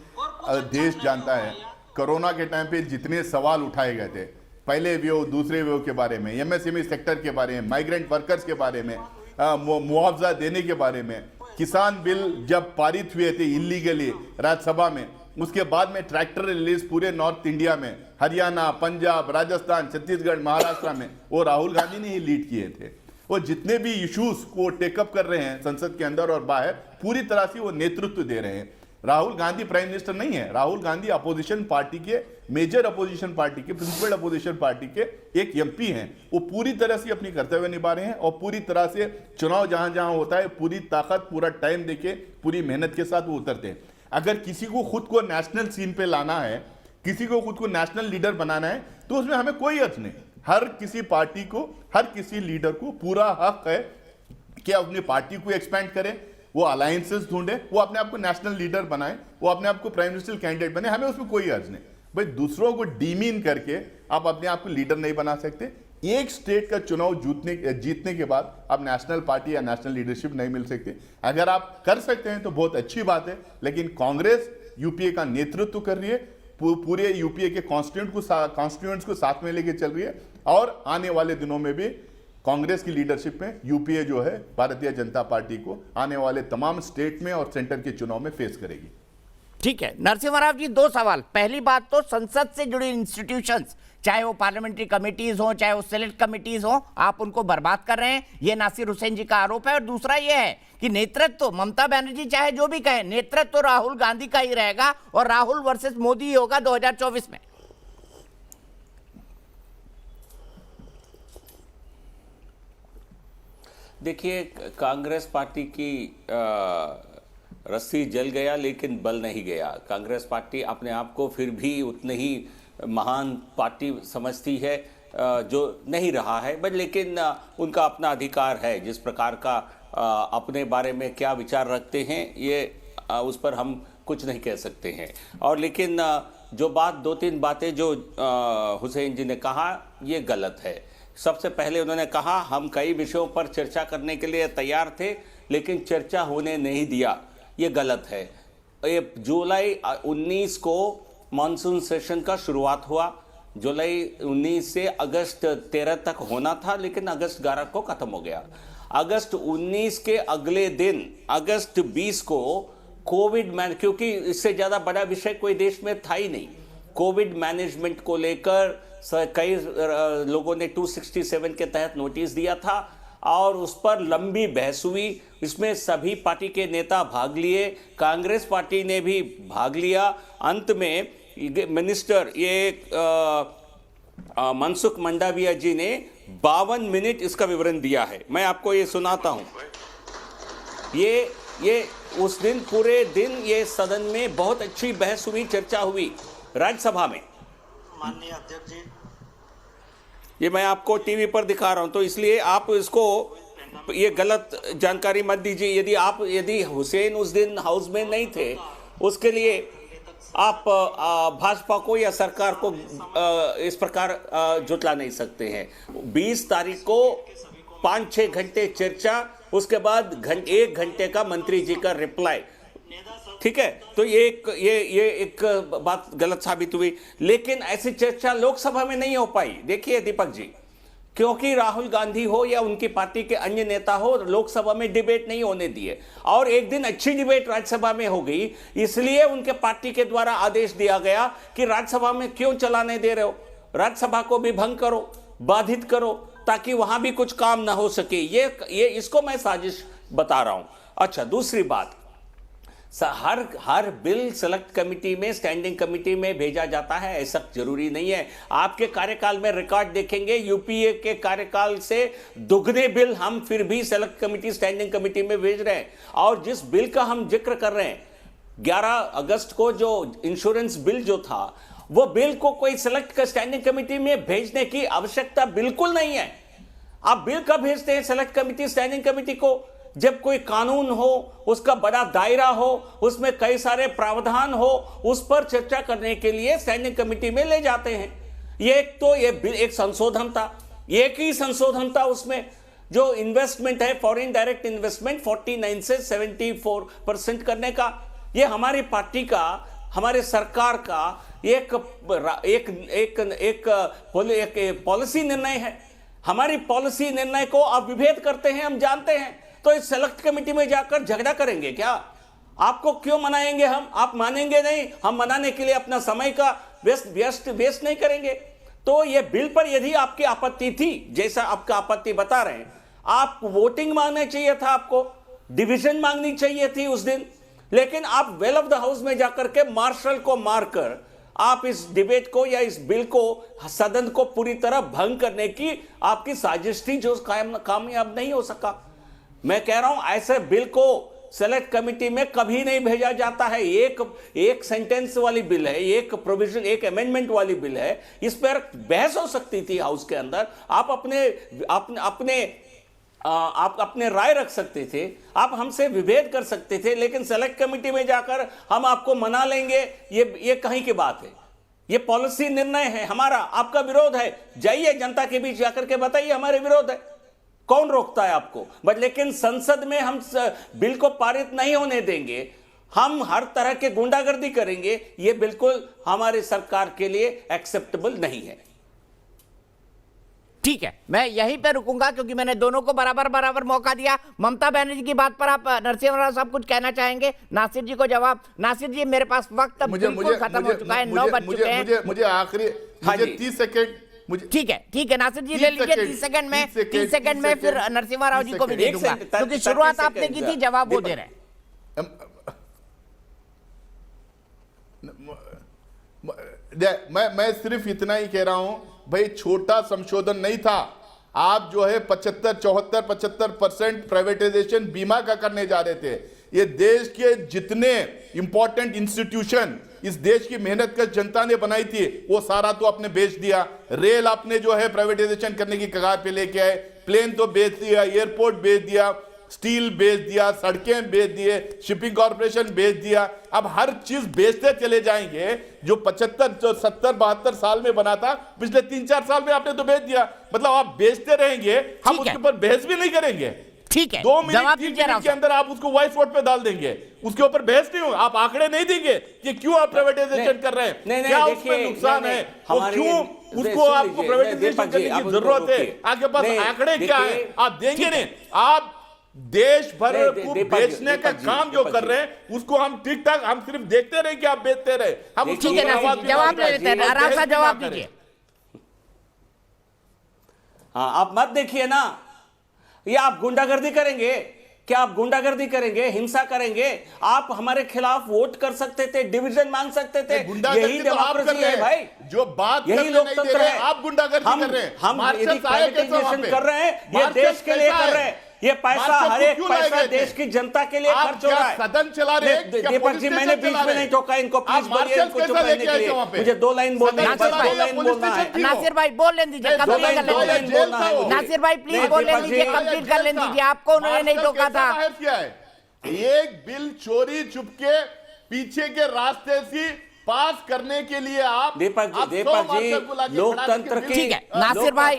देश जानता है, कोरोना के टाइम पे जितने सवाल उठाए गए थे, पहले वेव, दूसरे वेव के बारे में, एमएसएमई सेक्टर के बारे में, माइग्रेंट वर्कर्स के बारे में, मुआवजा देने के बारे में, किसान बिल जब पारित हुए थे इलीगली राज्यसभा में, उसके बाद में ट्रैक्टर रिलीज पूरे नॉर्थ इंडिया में, हरियाणा, पंजाब, राजस्थान, छत्तीसगढ़, महाराष्ट्र में वो राहुल गांधी ने ही लीड किए थे। वो जितने भी इश्यूज को टेकअप कर रहे हैं संसद के अंदर और बाहर, पूरी तरह से वो नेतृत्व दे रहे हैं। राहुल गांधी प्राइम मिनिस्टर नहीं है, राहुल गांधी अपोजिशन पार्टी के, मेजर अपोजिशन पार्टी के, प्रिंसिपल अपोजिशन पार्टी के एक एमपी हैं। वो पूरी तरह से अपनी कर्तव्य निभा रहे हैं और पूरी तरह से चुनाव जहां जहां होता है पूरी ताकत, पूरा टाइम देके, पूरी मेहनत के साथ वो उतरते हैं। अगर किसी को खुद को नेशनल सीन पे लाना है, किसी को खुद को नेशनल लीडर बनाना है, तो उसमें हमें कोई अर्थ नहीं। हर किसी पार्टी को, हर किसी लीडर को पूरा हक है कि अपनी पार्टी को एक्सपेंड करें, वो अलायंसेस ढूंढे, वो अपने आप को नेशनल लीडर बनाए, वो अपने आप को प्राइम मिनिस्टर कैंडिडेट बने। हमें उसमें कोई अर्ज नहीं। भाई दूसरों को डीमीन करके आप अपने आप को लीडर नहीं बना सकते। एक स्टेट का चुनाव जीतने के बाद आप नेशनल पार्टी या नेशनल लीडरशिप नहीं मिल सकती। अगर आप कर सकते हैं तो बहुत अच्छी बात है, लेकिन कांग्रेस यूपीए का नेतृत्व कर रही है। पूरे यूपीए के कॉन्स्टिट्यूएंट्स को साथ में लेके चल रही है और आने वाले दिनों में भी कांग्रेस की लीडरशिप में यूपीए जो है भारतीय जनता पार्टी को आने वाले तमाम स्टेट में और सेंटर के चुनाव में फेस करेगी। ठीक है नरसिम्हा राव जी, दो सवाल। पहली बात तो संसद से जुड़ी इंस्टीट्यूशंस, चाहे वो पार्लियामेंट्री कमिटीज हो चाहे वो सेलेक्ट कमिटीज हो, आप उनको बर्बाद कर रहे हैं, ये नासिर हुसैन जी का आरोप है। और दूसरा ये है कि नेतृत्व ममता बनर्जी चाहे जो भी कहे, नेतृत्व तो राहुल गांधी का ही रहेगा और राहुल वर्सेस मोदी ही होगा 2024 में। देखिए, कांग्रेस पार्टी की रस्सी जल गया लेकिन बल नहीं गया। कांग्रेस पार्टी अपने आप को फिर भी उतनी ही महान पार्टी समझती है जो नहीं रहा है, बट लेकिन उनका अपना अधिकार है जिस प्रकार का अपने बारे में क्या विचार रखते हैं, ये उस पर हम कुछ नहीं कह सकते हैं। और लेकिन जो बात, दो तीन बातें जो हुसैन जी ने कहा, ये गलत है। सबसे पहले उन्होंने कहा हम कई विषयों पर चर्चा करने के लिए तैयार थे लेकिन चर्चा होने नहीं दिया, ये गलत है। ये जुलाई 19 को मानसून सेशन का शुरुआत हुआ, जुलाई 19 से अगस्त 13 तक होना था लेकिन अगस्त 11 को खत्म हो गया। अगस्त 19 के अगले दिन अगस्त 20 को कोविड क्योंकि इससे ज़्यादा बड़ा विषय कोई देश में था ही नहीं, कोविड मैनेजमेंट को लेकर कई लोगों ने 267 के तहत नोटिस दिया था और उस पर लंबी बहस हुई। इसमें सभी पार्टी के नेता भाग लिए, कांग्रेस पार्टी ने भी भाग लिया। अंत में मिनिस्टर मनसुख मंडाविया जी ने 52 मिनट इसका विवरण दिया है। मैं आपको ये सुनाता हूं। ये उस दिन पूरे दिन ये सदन में बहुत अच्छी बहस हुई, चर्चा हुई राज्यसभा में। माननीय अध्यक्ष जी, ये मैं आपको टीवी पर दिखा रहा हूं, तो इसलिए आप इसको ये गलत जानकारी मत दीजिए। यदि हुसैन उस दिन हाउस में नहीं थे, उसके लिए आप भाजपा को या सरकार को इस प्रकार जुटला नहीं सकते हैं। 20 तारीख को 5-6 घंटे चर्चा, उसके बाद 1 घंटे का मंत्री जी का रिप्लाई, ठीक है। तो ये एक बात गलत साबित हुई, लेकिन ऐसी चर्चा लोकसभा में नहीं हो पाई। देखिए दीपक जी, क्योंकि राहुल गांधी हो या उनकी पार्टी के अन्य नेता हो, लोकसभा में डिबेट नहीं होने दिए और एक दिन अच्छी डिबेट राज्यसभा में हो गई, इसलिए उनके पार्टी के द्वारा आदेश दिया गया कि राज्यसभा में क्यों चलाने दे रहे हो, राज्यसभा को भी भंग करो, बाधित करो, ताकि वहां भी कुछ काम ना हो सके। ये इसको मैं साजिश बता रहा हूं। अच्छा, दूसरी बात, हर बिल सेलेक्ट कमेटी में, स्टैंडिंग कमेटी में भेजा जाता है, ऐसा जरूरी नहीं है। आपके कार्यकाल में रिकॉर्ड देखेंगे, यूपीए के कार्यकाल से दुगने बिल हम फिर भी सेलेक्ट कमेटी, स्टैंडिंग कमेटी में भेज रहे हैं। और जिस बिल का हम जिक्र कर रहे हैं, 11 अगस्त को जो इंश्योरेंस बिल जो था, वो बिल को कोई सेलेक्ट स्टैंडिंग कमेटी में भेजने की आवश्यकता बिल्कुल नहीं है। आप बिल कब भेजते हैं सेलेक्ट कमेटी, स्टैंडिंग कमेटी को? जब कोई कानून हो, उसका बड़ा दायरा हो, उसमें कई सारे प्रावधान हो, उस पर चर्चा करने के लिए स्टैंडिंग कमेटी में ले जाते हैं। ये एक संशोधन था, एक ही संशोधन था उसमें, जो इन्वेस्टमेंट है, फॉरेन डायरेक्ट इन्वेस्टमेंट 49 से 74% करने का। ये हमारी पार्टी का, हमारे सरकार का एक पॉलिसी निर्णय है। हमारी पॉलिसी निर्णय को आप विभेद करते हैं, हम जानते हैं। तो इस सेलेक्ट कमेटी में जाकर झगड़ा करेंगे क्या? आपको क्यों मनाएंगे हम? आप मानेंगे नहीं, हम मनाने के लिए अपना समय का वेस्ट नहीं करेंगे। तो ये बिल पर यदि आपकी आपत्ति थी, जैसा आपका आपत्ति बता रहे हैं, आप वोटिंग मांगना चाहिए था, आपको डिवीजन मांगनी चाहिए थी उस दिन। लेकिन आप वेल ऑफ द हाउस में जाकर के मार्शल को मारकर आप इस डिबेट को या इस बिल को, सदन को पूरी तरह भंग करने की आपकी साजिश थी, जो कामयाब नहीं हो सका। मैं कह रहा हूं, ऐसे बिल को सेलेक्ट कमेटी में कभी नहीं भेजा जाता है। एक सेंटेंस वाली बिल है, एक प्रोविजन, एक अमेंडमेंट वाली बिल है, इस पर बहस हो सकती थी हाउस के अंदर। आप अपने राय रख सकते थे, आप हमसे विभेद कर सकते थे, लेकिन सेलेक्ट कमेटी में जाकर हम आपको मना लेंगे, ये कहीं की बात है। ये पॉलिसी निर्णय है हमारा, आपका विरोध है, जाइए जनता के बीच जाकर के बताइए हमारे विरोध है, कौन रोकता है आपको? बट लेकिन संसद में हम बिल को पारित नहीं होने देंगे, हम हर तरह के गुंडागर्दी करेंगे, ये बिल्कुल हमारे सरकार के लिए एक्सेप्टेबल नहीं है। ठीक है, मैं यहीं पे रुकूंगा क्योंकि मैंने दोनों को बराबर मौका दिया। ममता बनर्जी की बात पर आप नरसिम्हा राव साहब कुछ कहना चाहेंगे? नासिर जी को जवाब। नासिर जी, मेरे पास वक्त अब बिल्कुल खत्म हो चुका है, 9 बज चुके हैं। मुझे आखिरी 30 सेकंड ठीक है नासिर जी ले लीजिए 30 सेकंड में, 30 सेकंड में फिर नरसिम्हा राव जी को भी दे दूंगा क्योंकि शुरुआत आपने की थी, जवाब वो दे रहे हैं। मैं सिर्फ इतना ही कह रहा हूं भाई, छोटा संशोधन नहीं था। आप जो है 75% प्राइवेटाइजेशन बीमा का करने जा रहे थे। ये देश के जितने इंपॉर्टेंट इंस्टीट्यूशन इस देश की मेहनत कर जनता ने बनाई थी, वो सारा तो आपने बेच दिया। रेल आपने जो है प्राइवेटाइजेशन करने की कगार पे लेके आए, प्लेन तो बेच दिया, एयरपोर्ट बेच दिया, स्टील बेच दिया, सड़कें बेच दिए, शिपिंग कॉर्पोरेशन बेच दिया। अब हर चीज बेचते चले जाएंगे। जो 75 70 72 साल में बना था, पिछले 3-4 साल में आपने तो बेच दिया। मतलब आप बेचते रहेंगे, हम उसके ऊपर बहस भी नहीं करेंगे। ठीक है, 2 मिनट 3 मिनट के अंदर आप उसको वॉइस वोट पे डाल देंगे, उसके ऊपर बहस नहीं होगा। आप आंकड़े नहीं देंगे कि क्यों आप प्राइवेटाइजेशन कर रहे हैं, क्या उसमें नुकसान है, और क्यों उसको आपको प्राइवेटाइजेशन करने की जरूरत है। आपके पास आंकड़े क्या है, आप देंगे नहीं। आप देश भर को बेचने का काम जो कर रहे हैं, उसको हम ठीक ठाक, हम सिर्फ देखते रहे कि आप बेचते रहे। हम ठीक है, जवाब ले लेते हैं, आराम से जवाब दीजिए। हाँ, आप मत देखिए ना, ये आप गुंडागर्दी करेंगे क्या? आप गुंडागर्दी करेंगे, हिंसा करेंगे? आप हमारे खिलाफ वोट कर सकते थे, डिवीजन मांग सकते थे। यही डेमोक्रेसी है भाई, जो बात यही लोकतंत्र है। आप गुंडागर्दी कर रहे हैं। हम यदि प्राइवेटाइजेशन कर रहे हैं, ये देश के लिए कर रहे हैं। ये पैसा, हर एक पैसा देश की जनता के लिए खर्च हो रहा है। सदन चला रहे हैं। दीपक जी, मैंने बीच में नहीं टोका इनको, प्लीज बोलिए इनको चुप रहने के लिए। मुझे 2 लाइन बोलना है, 2 लाइन बोलना है। नासिर भाई बोल लेने दीजिए, कंप्लीट कर लेने। नासिर भाई प्लीज बोल लेने दीजिए, कंप्लीट कर लेने दीजिए। आपको उन्होंने नहीं टोका था। एक बिल चोरी चुपके पीछे के रास्ते से पास करने के लिए आप दीपक जी लोकतंत्र की। ठीक है नासिर भाई,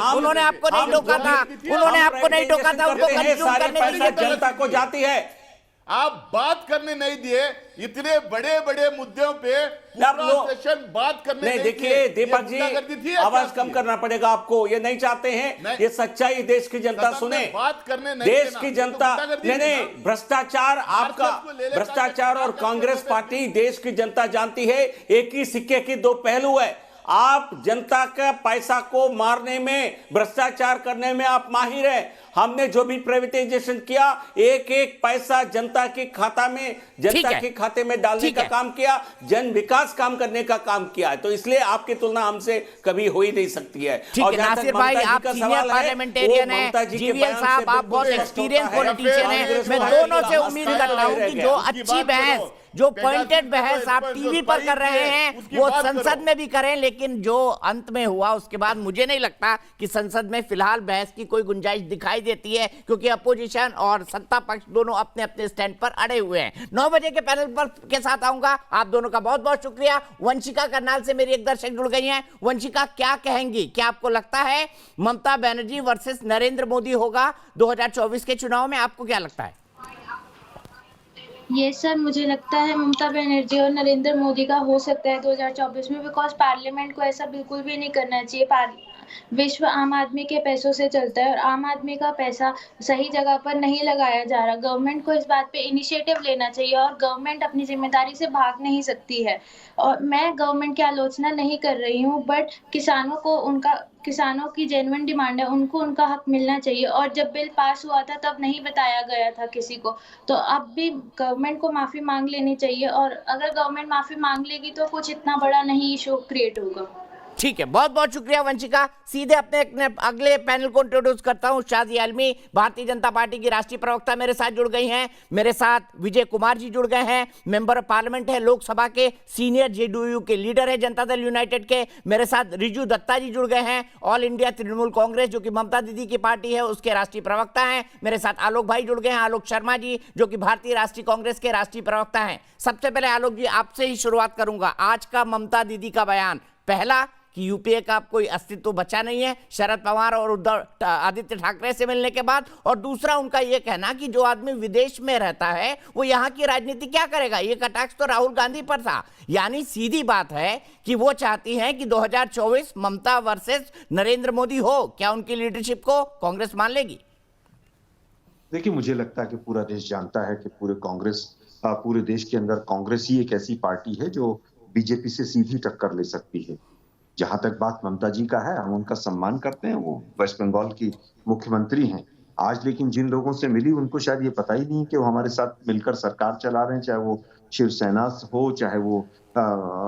उन्होंने आपको नहीं टोका था, उन्होंने आपको नहीं टोका था, उनको कंज्यूम करने के लिए जनता को जाती है। आप बात करने नहीं दिए, इतने बड़े बड़े मुद्दों पे सेशन बात करने नहीं। देखिए दीपक जी, आवाज कम करना पड़ेगा आपको, ये नहीं चाहते हैं। ये सच्चाई देश की जनता सुने, बात करने देश की जनता। नहीं, भ्रष्टाचार आपका, भ्रष्टाचार और कांग्रेस पार्टी देश की जनता जानती है, एक ही सिक्के की 2 पहलू है। आप जनता का पैसा को मारने में, भ्रष्टाचार करने में आप माहिर हैं। हमने जो भी प्राइवेटाइजेशन किया, एक एक पैसा जनता के खाता में, जनता के खाते में डालने का काम किया, जन विकास काम करने का काम किया है। तो इसलिए आपकी तुलना हमसे कभी हो ही नहीं सकती है। और नासिर भाई, आप सीनियर पार्लियामेंटेरियन हैं, जीवीएल साहब आप बहुत एक्सपीरियंस पॉलिटिशियन हैं। मैं दोनों से उम्मीद करता हूं कि जो अच्छी बहस, जो पॉइंटेड बहस आप टीवी पर कर रहे हैं, वो संसद में भी करें। लेकिन जो अंत में हुआ उसके बाद मुझे नहीं लगता कि संसद में फिलहाल बहस की कोई गुंजाइश दिखाई देती है, क्योंकि अपोजिशन और सत्ता पक्ष दोनों अपने अपने स्टैंड पर अड़े हुए हैं। 9 बजे के पैनल पर के साथ आऊंगा। आप दोनों का बहुत बहुत शुक्रिया। वंशिका करनाल से मेरी एक दर्शक जुड़ गई हैं। वंशिका, क्या कहेंगी? क्या आपको लगता है ममता बनर्जी वर्सेस नरेंद्र मोदी होगा 2024 के चुनाव में? आपको क्या लगता है? ये सर, मुझे लगता है ममता बनर्जी और नरेंद्र मोदी का हो सकता है 2024 में, बिकॉज पार्लियामेंट को ऐसा बिल्कुल भी नहीं करना चाहिए। विश्व आम आदमी के पैसों से चलता है और आम आदमी का पैसा सही जगह पर नहीं लगाया जा रहा। गवर्नमेंट को इस बात पे इनिशिएटिव लेना चाहिए और गवर्नमेंट अपनी जिम्मेदारी से भाग नहीं सकती है। और मैं गवर्नमेंट की आलोचना नहीं कर रही हूँ, बट किसानों की जेन्युइन डिमांड है, उनको उनका हक मिलना चाहिए। और जब बिल पास हुआ था तब नहीं बताया गया था किसी को, तो अब भी गवर्नमेंट को माफ़ी मांग लेनी चाहिए। और अगर गवर्नमेंट माफ़ी मांग लेगी तो कुछ इतना बड़ा नहीं इशू क्रिएट होगा। ठीक है, बहुत बहुत शुक्रिया वंशिका। सीधे अपने अगले पैनल को इंट्रोड्यूस करता हूं। शादी आलमी, भारतीय जनता पार्टी की राष्ट्रीय प्रवक्ता, मेरे साथ जुड़ गई हैं। मेरे साथ विजय कुमार जी जुड़ गए हैं, मेंबर ऑफ पार्लियामेंट है, लोकसभा के सीनियर जेडीयू के लीडर है, जनता दल यूनाइटेड के। मेरे साथ रिजू दत्ता जी जुड़ गए हैं, ऑल इंडिया तृणमूल कांग्रेस जो कि ममता दीदी की पार्टी है उसके राष्ट्रीय प्रवक्ता हैं। मेरे साथ आलोक भाई जुड़ गए हैं, आलोक शर्मा जी जो कि भारतीय राष्ट्रीय कांग्रेस के राष्ट्रीय प्रवक्ता हैं। सबसे पहले आलोक जी आपसे ही शुरुआत करूंगा। आज का ममता दीदी का बयान, पहला कि यूपीए का अब कोई अस्तित्व बचा नहीं है शरद पवार और उद्धव आदित्य ठाकरे से मिलने के बाद, और दूसरा उनका यह कहना कि जो आदमी विदेश में रहता है वो यहाँ की राजनीति क्या करेगा। ये कटाक्ष तो राहुल गांधी पर था। यानी सीधी बात है कि वो चाहती हैं कि 2024 ममता वर्सेस नरेंद्र मोदी हो। क्या उनकी लीडरशिप को कांग्रेस मान लेगी? देखिए, मुझे लगता है कि पूरा देश जानता है कि पूरे देश के अंदर कांग्रेस ही एक ऐसी पार्टी है जो बीजेपी से सीधी टक्कर ले सकती है। जहां तक बात ममता जी का है, हम उनका सम्मान करते हैं, वो वेस्ट बंगाल की मुख्यमंत्री हैं आज, लेकिन जिन लोगों से मिली उनको शायद ये पता ही नहीं कि वो हमारे साथ मिलकर सरकार चला रहे हैं, चाहे वो शिवसेना हो, चाहे वो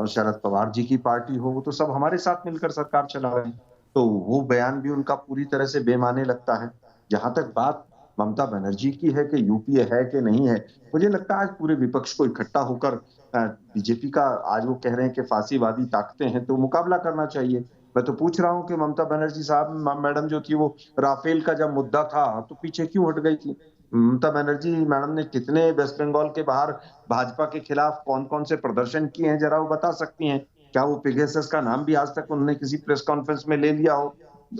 शरद पवार जी की पार्टी हो, वो तो सब हमारे साथ मिलकर सरकार चला रहे हैं। तो वो बयान भी उनका पूरी तरह से बेमाने लगता है। जहां तक बात ममता बनर्जी की है कि यूपीए है कि नहीं है, मुझे लगता है आज पूरे विपक्ष को इकट्ठा होकर बीजेपी का, आज वो कह रहे हैं कि फांसीवादी ताकतें हैं तो मुकाबला करना चाहिए। मैं तो पूछ रहा हूं कि ममता बनर्जी साहब मैडम जो थी, वो राफेल का जब मुद्दा था तो पीछे क्यों हट गई थी? ममता बनर्जी मैडम ने कितने वेस्ट बंगाल के बाहर भाजपा के खिलाफ कौन कौन से प्रदर्शन किए हैं, जरा वो बता सकती हैं? क्या वो पेगासस का नाम भी आज तक उन्होंने किसी प्रेस कॉन्फ्रेंस में ले लिया हो?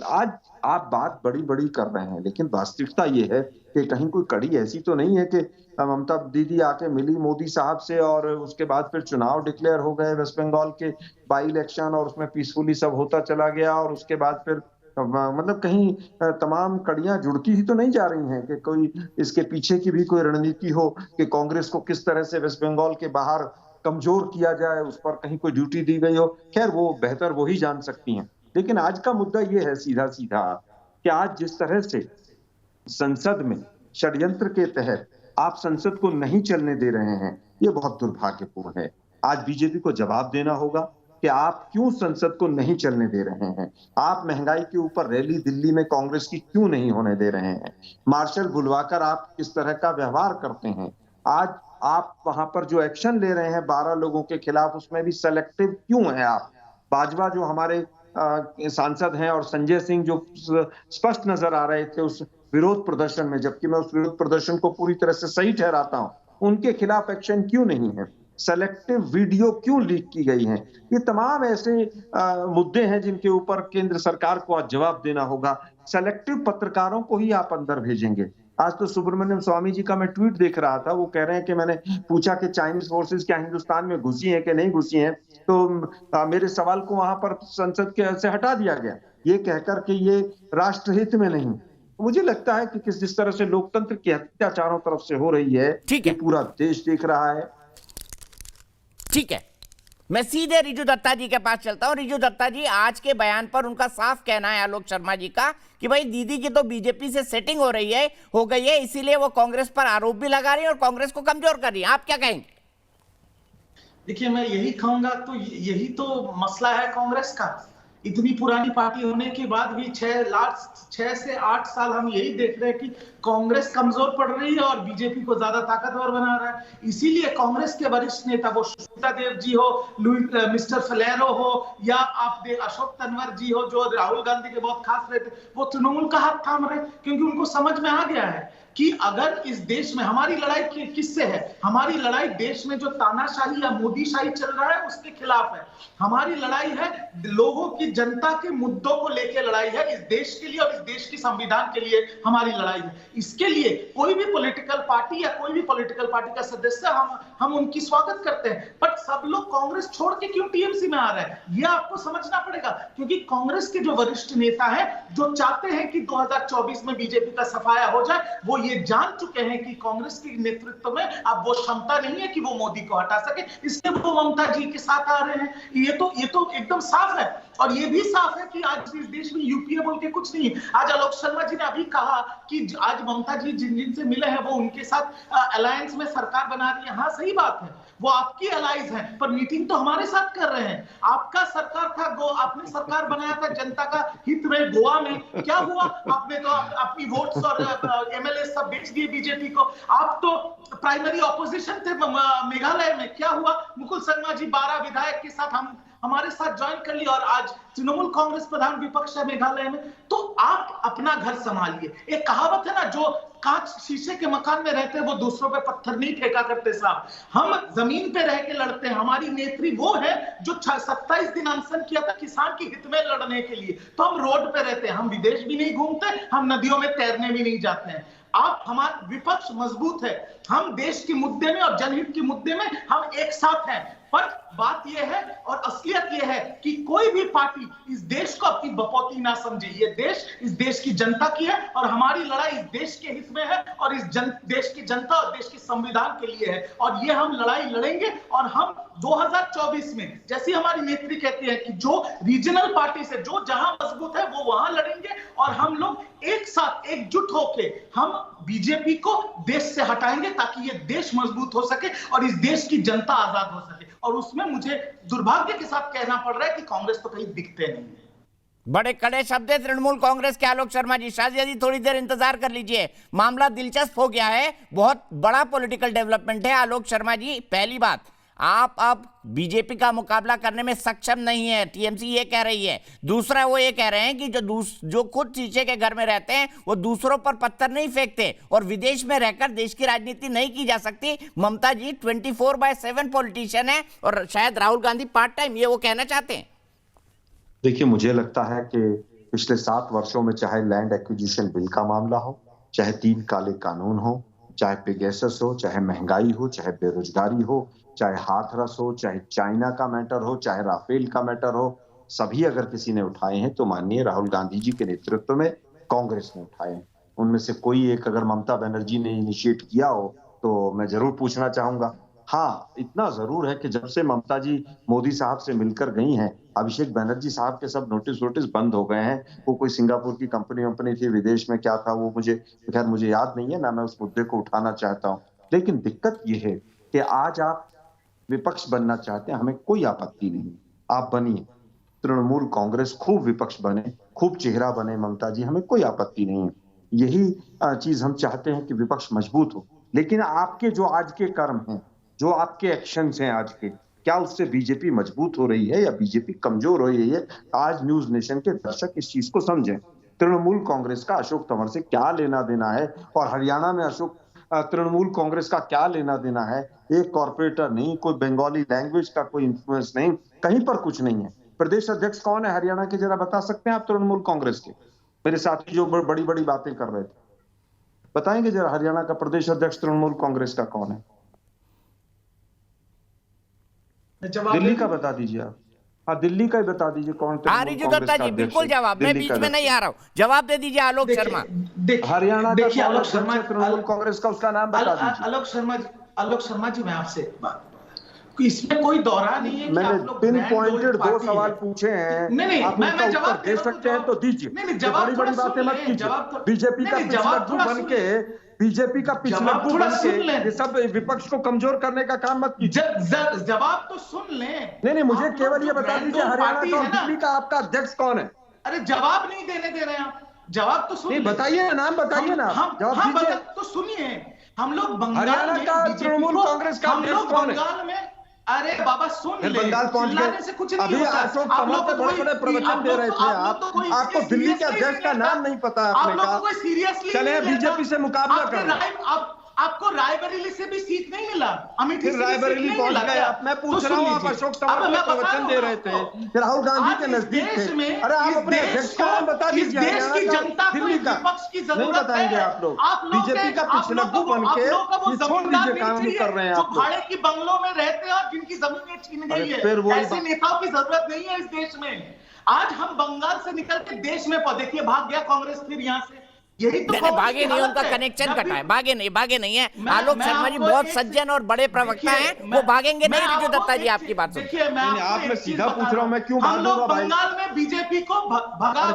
आज आप बात बड़ी बड़ी कर रहे हैं, लेकिन वास्तविकता ये है कि कहीं कोई कड़ी ऐसी तो नहीं है कि ममता दीदी आके मिली मोदी साहब से और उसके बाद फिर चुनाव डिक्लेयर हो गए वेस्ट बंगाल के बाई इलेक्शन, और उसमें पीसफुली सब होता चला गया, और उसके बाद फिर मतलब कहीं तमाम कड़ियां जुड़ती ही तो नहीं जा रही हैं कि कोई इसके पीछे की भी कोई रणनीति हो कि कांग्रेस को किस तरह से वेस्ट बंगाल के बाहर कमजोर किया जाए, उस पर कहीं कोई ड्यूटी दी गई हो। खैर, वो बेहतर वो ही जान सकती हैं। लेकिन आज का मुद्दा ये है सीधा सीधा कि आज जिस तरह से संसद में षड्यंत्र के तहत आप संसद को नहीं चलने दे रहे हैं, ये बहुत दुर्भाग्यपूर्ण है। आज बीजेपी को जवाब देना होगा कि आप क्यों संसद को नहीं चलने दे रहे हैं। आप महंगाई के ऊपर रैली दिल्ली में कांग्रेस की क्यों नहीं होने दे रहे हैं। मार्शल बुलवाकर आप किस तरह का व्यवहार करते हैं। आज आप वहां पर जो एक्शन ले रहे हैं 12 लोगों के खिलाफ, उसमें भी सेलेक्टिव क्यों है आप। बाजवा जो हमारे सांसद हैं और संजय सिंह जो स्पष्ट नजर आ रहे थे उस विरोध प्रदर्शन में, जबकि मैं उस विरोध प्रदर्शन को पूरी तरह से सही ठहराता हूं, उनके खिलाफ एक्शन क्यों नहीं है। सेलेक्टिव वीडियो क्यों लीक की गई है। ये तमाम ऐसे मुद्दे हैं जिनके ऊपर केंद्र सरकार को आज जवाब देना होगा। सेलेक्टिव पत्रकारों को ही आप अंदर भेजेंगे। आज तो सुब्रमण्यम स्वामी जी का मैं ट्वीट देख रहा था, वो कह रहे हैं कि मैंने पूछा कि चाइनीज फोर्सेस क्या हिंदुस्तान में घुसी हैं कि नहीं घुसी हैं, तो मेरे सवाल को वहां पर संसद के से हटा दिया गया, ये कहकर कि ये राष्ट्रहित में नहीं। मुझे लगता है कि जिस तरह से लोकतंत्र की हत्या चारों तरफ से हो रही है, ठीक है, पूरा देश देख रहा है। ठीक है, मैं सीधे रिजू दत्ता जी के पास चलता हूं। रिजू दत्ता जी, आज के बयान पर उनका साफ कहना है आलोक शर्मा जी का कि भाई दीदी की तो बीजेपी से सेटिंग हो गई है, इसीलिए वो कांग्रेस पर आरोप भी लगा रही है और कांग्रेस को कमजोर कर रही है। आप क्या कहेंगे? देखिए, मैं यही कहूंगा, तो यही तो मसला है कांग्रेस का। इतनी पुरानी पार्टी होने के बाद भी 6 से 8 साल हम यही देख रहे हैं कि कांग्रेस कमजोर पड़ रही है और बीजेपी को ज्यादा ताकतवर बना रहा है। इसीलिए कांग्रेस के वरिष्ठ नेता, वो श्वेता देव जी हो, मिस्टर फलेरो हो, या आप अशोक तनवर जी हो, जो राहुल गांधी के बहुत खास रहे थे, वो तृणमूल का हाथ थाम रहे, क्योंकि उनको समझ में आ गया है कि अगर इस देश में हमारी लड़ाई किससे है। हमारी लड़ाई देश में जो तानाशाही या मोदीशाही चल रहा है उसके खिलाफ है। हमारी लड़ाई है लोगों की, जनता के मुद्दों को लेकर लड़ाई है, इस देश के लिए और इस देश की संविधान के लिए हमारी लड़ाई है। इसके लिए कोई भी पॉलिटिकल पार्टी या कोई भी पॉलिटिकल पार्टी का सदस्य हम उनकी स्वागत करते हैं, बट सब लोग कांग्रेस छोड़ के क्यों टीएमसी में आ रहे हैं, यह आपको समझना पड़ेगा। क्योंकि कांग्रेस के जो वरिष्ठ नेता हैं, जो चाहते हैं कि 2024 में बीजेपी का सफाया हो जाए, वो ये जान चुके हैं कि कांग्रेस के नेतृत्व में अब वो क्षमता नहीं है कि वो मोदी को हटा सके, इसलिए वो ममता जी के साथ आ रहे हैं। ये तो एकदम साफ है। और ये भी साफ है कि आज इस देश में यूपीए बोल के कुछ नहीं है। आज आलोक शर्मा जी ने अभी कहा कि आज ममता जी जिन से मिले हैं वो उनके साथ अलायंस में सरकार बना रही है। हाँ, सही बात है, वो आपकी अलायंस है, पर मीटिंग तो हमारे साथ कर रहे हैं। आपका सरकार था, आपने सरकार बनाया था जनता का हित में गोवा में, क्या हुआ? आपने तो अपनी वोट्स और एमएलए सब बेच दिए बीजेपी को। आप तो प्राइमरी ऑपोजिशन थे मेघालय में, क्या हुआ? मुकुल शर्मा जी 12 विधायक के साथ हमारे साथ ज्वाइन कर लिया और आज तृणमूल कांग्रेस प्रधान विपक्ष है मेघालय में, तो आप अपना घर संभालिए। एक कहावत है ना, जो कांच शीशे के मकान में रहते हैं वो दूसरों पे पत्थर नहीं फेंका करते साहब, हम जमीन पे रह के लड़ते हैं। हमारी नेत्री वो है जो 27 दिन अनशन किया था किसान की हित में लड़ने के लिए, तो हम रोड पे रहते हैं, हम विदेश भी नहीं घूमते, हम नदियों में तैरने भी नहीं जाते हैं। आप हमारा विपक्ष मजबूत है, हम देश के मुद्दे में और जनहित के मुद्दे में हम एक साथ हैं, पर बात यह है और असलियत यह है कि कोई भी पार्टी इस देश को अपनी बपौती ना समझे। ये देश इस देश की जनता की है और हमारी लड़ाई इस देश के हित में है और इस देश की जनता और देश के संविधान के लिए है, और ये हम लड़ाई लड़ेंगे। और हम 2024 में, जैसी हमारी नेत्री कहती है कि जो रीजनल पार्टी से जो जहां मजबूत है वो वहां लड़ेंगे, और हम लोग एक साथ एकजुट होके हम बीजेपी को देश से हटाएंगे ताकि ये देश मजबूत हो सके और इस देश की जनता आजाद हो सके। और उसमें मुझे दुर्भाग्य के साथ कहना पड़ रहा है कि कांग्रेस तो कहीं दिखते नहीं है। बड़े कड़े शब्द है तृणमूल कांग्रेस के आलोक शर्मा जी। शाजिया जी थोड़ी देर इंतजार कर लीजिए, मामला दिलचस्प हो गया है, बहुत बड़ा पॉलिटिकल डेवलपमेंट है। आलोक शर्मा जी, पहली बात, आप अब बीजेपी का मुकाबला करने में सक्षम नहीं है, टीएमसी ये कह रही है। दूसरा, वो ये कह रहे हैं कि जो खुद शीशे के घर में रहते हैं वो दूसरों पर पत्थर नहीं फेंकते, और विदेश में रहकर देश की राजनीति नहीं की जा सकती। ममता जी 24/7 पॉलिटिशियन है और शायद राहुल गांधी पार्ट टाइम, ये वो कहना चाहते हैं। देखिए, मुझे लगता है कि पिछले 7 वर्षों में चाहे लैंड एक्विजिशन बिल का मामला हो, चाहे 3 काले कानून हो, चाहे पेगासस हो, चाहे महंगाई हो, चाहे बेरोजगारी हो, चाहे हाथरस हो, चाहे चाइना का मैटर हो, चाहे राफेल का मैटर हो, सभी अगर किसी ने उठाए हैं तो माननीय राहुल गांधी जी के नेतृत्व में कांग्रेस ने उठाए हैं। उनमें से कोई एक अगर ममता बनर्जी ने इनिशिएट किया हो तो मैं जरूर पूछना चाहूंगा। हाँ, इतना जरूर है कि जब से ममता जी मोदी साहब से मिलकर गई हैं, अभिषेक बनर्जी साहब के सब नोटिस बंद हो गए हैं। वो कोई सिंगापुर की कंपनी थी, विदेश में क्या था वो मुझे याद नहीं है ना, मैं उस मुद्दे को उठाना चाहता हूँ। लेकिन दिक्कत ये है कि आज आप विपक्ष बनना चाहते हैं, हमें कोई आपत्ति नहीं, आप बनिए, तृणमूल कांग्रेस खूब विपक्ष बने, खूब चेहरा बने ममता जी, हमें कोई आपत्ति नहीं है। यही चीज हम चाहते हैं कि विपक्ष मजबूत हो। लेकिन आपके जो आज के कर्म हैं, जो आपके एक्शंस हैं आज के, क्या उससे बीजेपी मजबूत हो रही है या बीजेपी कमजोर हो रही है? आज न्यूज नेशन के दर्शक इस चीज को समझें। तृणमूल कांग्रेस का अशोक तंवर से क्या लेना देना है, और हरियाणा में तृणमूल कांग्रेस का क्या लेना देना है? एक कॉर्पोरेटर नहीं, कोई बंगाली लैंग्वेज का कोई इन्फ्लुएंस नहीं, कहीं पर कुछ नहीं है। प्रदेश अध्यक्ष कौन है हरियाणा के, जरा बता सकते हैं आप तृणमूल कांग्रेस के? मेरे साथी जो बड़ी बड़ी बातें कर रहे थे, बताएंगे जरा हरियाणा का प्रदेश अध्यक्ष तृणमूल कांग्रेस का कौन है? दिल्ली का बता दीजिए आप। हाँ, दिल्ली का ही बता दीजिए कौन रिजू दत्ता जी, बिल्कुल जवाब, मैं बीच में नहीं आ रहा हूँ, जवाब दे दीजिए आलोक शर्मा। हरियाणा का आलोक शर्मा तृणमूल कांग्रेस का, उसका नाम बता दीजिए। आलोक शर्मा जी, मैं आपसे इसमें कोई दौरा नहीं है। मैंने पिन पॉइंटेड 2 सवाल पूछे हैं, नहीं, आप मैं जवाब दे सकते हैं तो दीजिए। बड़ी बड़ी बातें मत कीजिए। बीजेपी का पिछलग्गू बन के, बीजेपी का पिछलग्गू बन के ये सब विपक्ष को कमजोर करने का काम मत कीजिए। जवाब तो सुन लें। नहीं, मुझे केवल ये बता दीजिए हरियाणा का और दिल्ली का आपका अध्यक्ष कौन है? अरे जवाब नहीं देने दे रहे हैं आप, जवाब तो सुनिए। बताइए ना, नाम बताइए ना, जवाब दीजिए तो सुनिए। हम लोग बंगाल हरियाणा का तृणमूल कांग्रेस का अध्यक्ष कौन है? बंगाल में, अरे बाबा सुन ले, बंगाल पहुंच गए। अभी अशोक तंवर पे बड़े प्रवचन दे रहे थे आप, आपको दिल्ली के अध्यक्ष का नाम नहीं पता आपने कहा। चले बीजेपी से मुकाबला करें। आपको रायबरेली से भी सीट नहीं मिला, अमेठी से रायबरेली पहुंच गए आप। मैं पूछ रहा हूँ, आप अशोक तंवर पे प्रवचन दे रहे थे, राहुल गांधी के नजदीक थे। अरे आप अपने अध्यक्ष का नाम बता दीजिए। देश की जनता को विपक्ष की जरूरत है। बताएंगे आप लोग? बीजेपी का पिछलग्गू बन के छोड़ दीजिए काम कर रहे हैं आप। भाड़े की बंगलों में रहते हैं और जिनकी जमीनें छीन गई है, ऐसे नेताओं की जरूरत नहीं है इस देश में। आज हम बंगाल से निकल के देश में देखिए, भाग गया कांग्रेस फिर यहाँ से। यही तो भागे नहीं, उनका कनेक्शन कटा है, भागे नहीं है। आलोक शर्मा जी बहुत सज्जन और बड़े प्रवक्ता हैं, वो भागेंगे नहीं। रिजू दत्ता जी, आपकी बात सुनिए। आप मैं सीधा पूछ रहा हूँ, मैं क्यों भागूंगा भाई? बंगाल में बीजेपी को बंगाल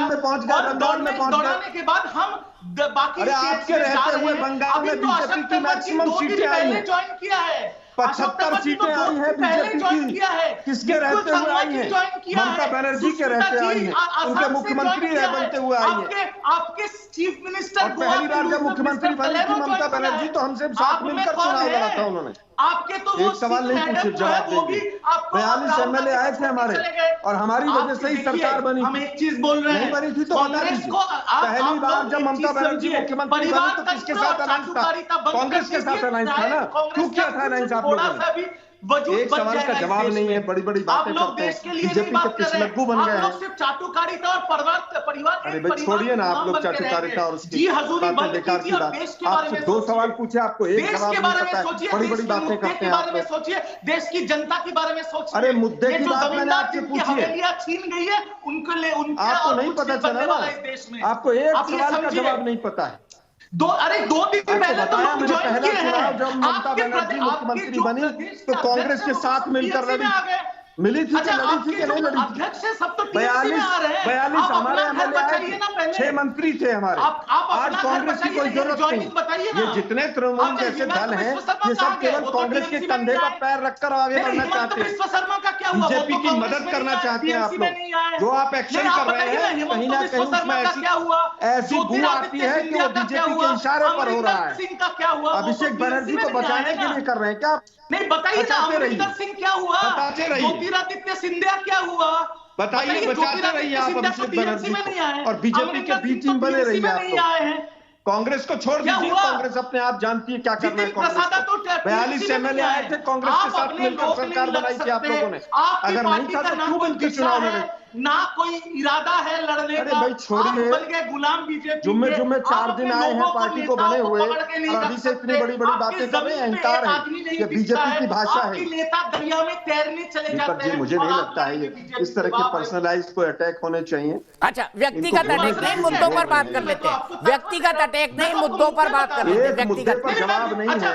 में पहुंच गए, दौड़ाने के बाद हम बाकी, अरे आपके रहते हुए बंगाल में बीजेपी की मैक्सिमम सीटें आई हैं, ज्वाइन किया है। 75 सीटें आई हैं बीजेपी की। किसके रहते हुए आई हैं? ममता बनर्जी के रहते आई हैं, उनके मुख्यमंत्री बनते हुए आई हैं। आपके चीफ मिनिस्टर और पहली बार जब मुख्यमंत्री बनी थी ममता बनर्जी तो हमसे साथ मिलकर चुनाव लड़ा था उन्होंने। आपके तो वो एक सवाल नहीं पूछे, जवाब देंगे। 42 एमएलए आए थे हमारे और हमारी वजह से ही सरकार बनी। हम एक चीज बोल रहे हैं, नहीं बनी थी तो बता दीजिए। पहली बार जब ममता बनर्जी मुख्यमंत्री बनी तो किसके साथ अलायंस था? कांग्रेस के साथ अलायंस था ना? क्यों किया था अलायंस आप लोगों ने? एक सवाल का जवाब नहीं है, बड़ी बड़ी बातें करते हैं। बीजेपी के पिछलग्गू बन गए हैं। सिर्फ चाटुकारिता और परिवार अरे भाई छोड़िए ना आप लोग चाटुकारिता और उसकी बातें बेकार की बात। आपसे 2 सवाल पूछे, आपको एक जवाब नहीं पता है। बड़ी बड़ी बातें करते हैं आप लोग। सोचिए, देश की जनता के बारे में सोचिए। अरे मुद्दे की बात मैंने आपसे पूछी है, छीन गई है उनके लिए, आपको नहीं पता चला ना? आपको एक सवाल का जवाब नहीं पता है। 2 दिन पहले तो मैंने पहला चुनाव जब ममता बनर्जी मुख्यमंत्री बनी तो कांग्रेस के साथ मिलकर लड़ी, मिली थी तो लड़ी थी कि नहीं लड़ी थी? 42 हमारे एमएलए आए थे, 6 मंत्री थे हमारे। आज कांग्रेस की कोई जरूरत नहीं। ये जितने तृणमूल जैसे दल हैं ये सब केवल कांग्रेस के कंधे पर पैर रखकर आगे बढ़ना चाहते हैं, बीजेपी की मदद करना चाहते हैं। आप लोग जो आप एक्शन कर रहे हैं कहीं ना कहीं उसमें ऐसी बू आती है कि वो बीजेपी के इशारे पर हो रहा है। अभिषेक बनर्जी को बचाने के लिए कर रहे हैं क्या? नहीं बताइए ना, अमरिंदर सिंह क्या हुआ? बताते रहिए। ज्योतिरादित्य सिंधिया क्या हुआ? बताइए, बचाते रहिए आप अभिषेक बनर्जी को, और बीजेपी के बी टीम बने रहिए आप लोग। कांग्रेस को छोड़ दीजिए, कांग्रेस अपने आप जानती है क्या करना है। कांग्रेस को 42 एमएलए आए थे, कांग्रेस के साथ मिलकर सरकार बनाई थी आप लोगों ने। अगर नहीं था तो क्यों बनकर चुनाव लड़े? ना कोई इरादा है लड़ने का। अरे भाई छोड़िए, गुलाम बीजेपी जुम्मे 4 दिन आए हैं पार्टी को बने हुए और अभी से इतनी बड़ी बड़ी बातें कर रहे हैं। अहंकार है, ये बीजेपी की भाषा है। नेता दरिया में तैरने चले जाते हैं। मुझे नहीं लगता है ये इस तरह के पर्सनलाइज कोई अटैक होने चाहिए। अच्छा, व्यक्तिगत अटैक नहीं, मुद्दों पर बात कर लेते हैं। व्यक्तिगत अटैक नहीं, मुद्दों पर बात कर लेते हैं। एक मुद्दे पर जवाब नहीं है।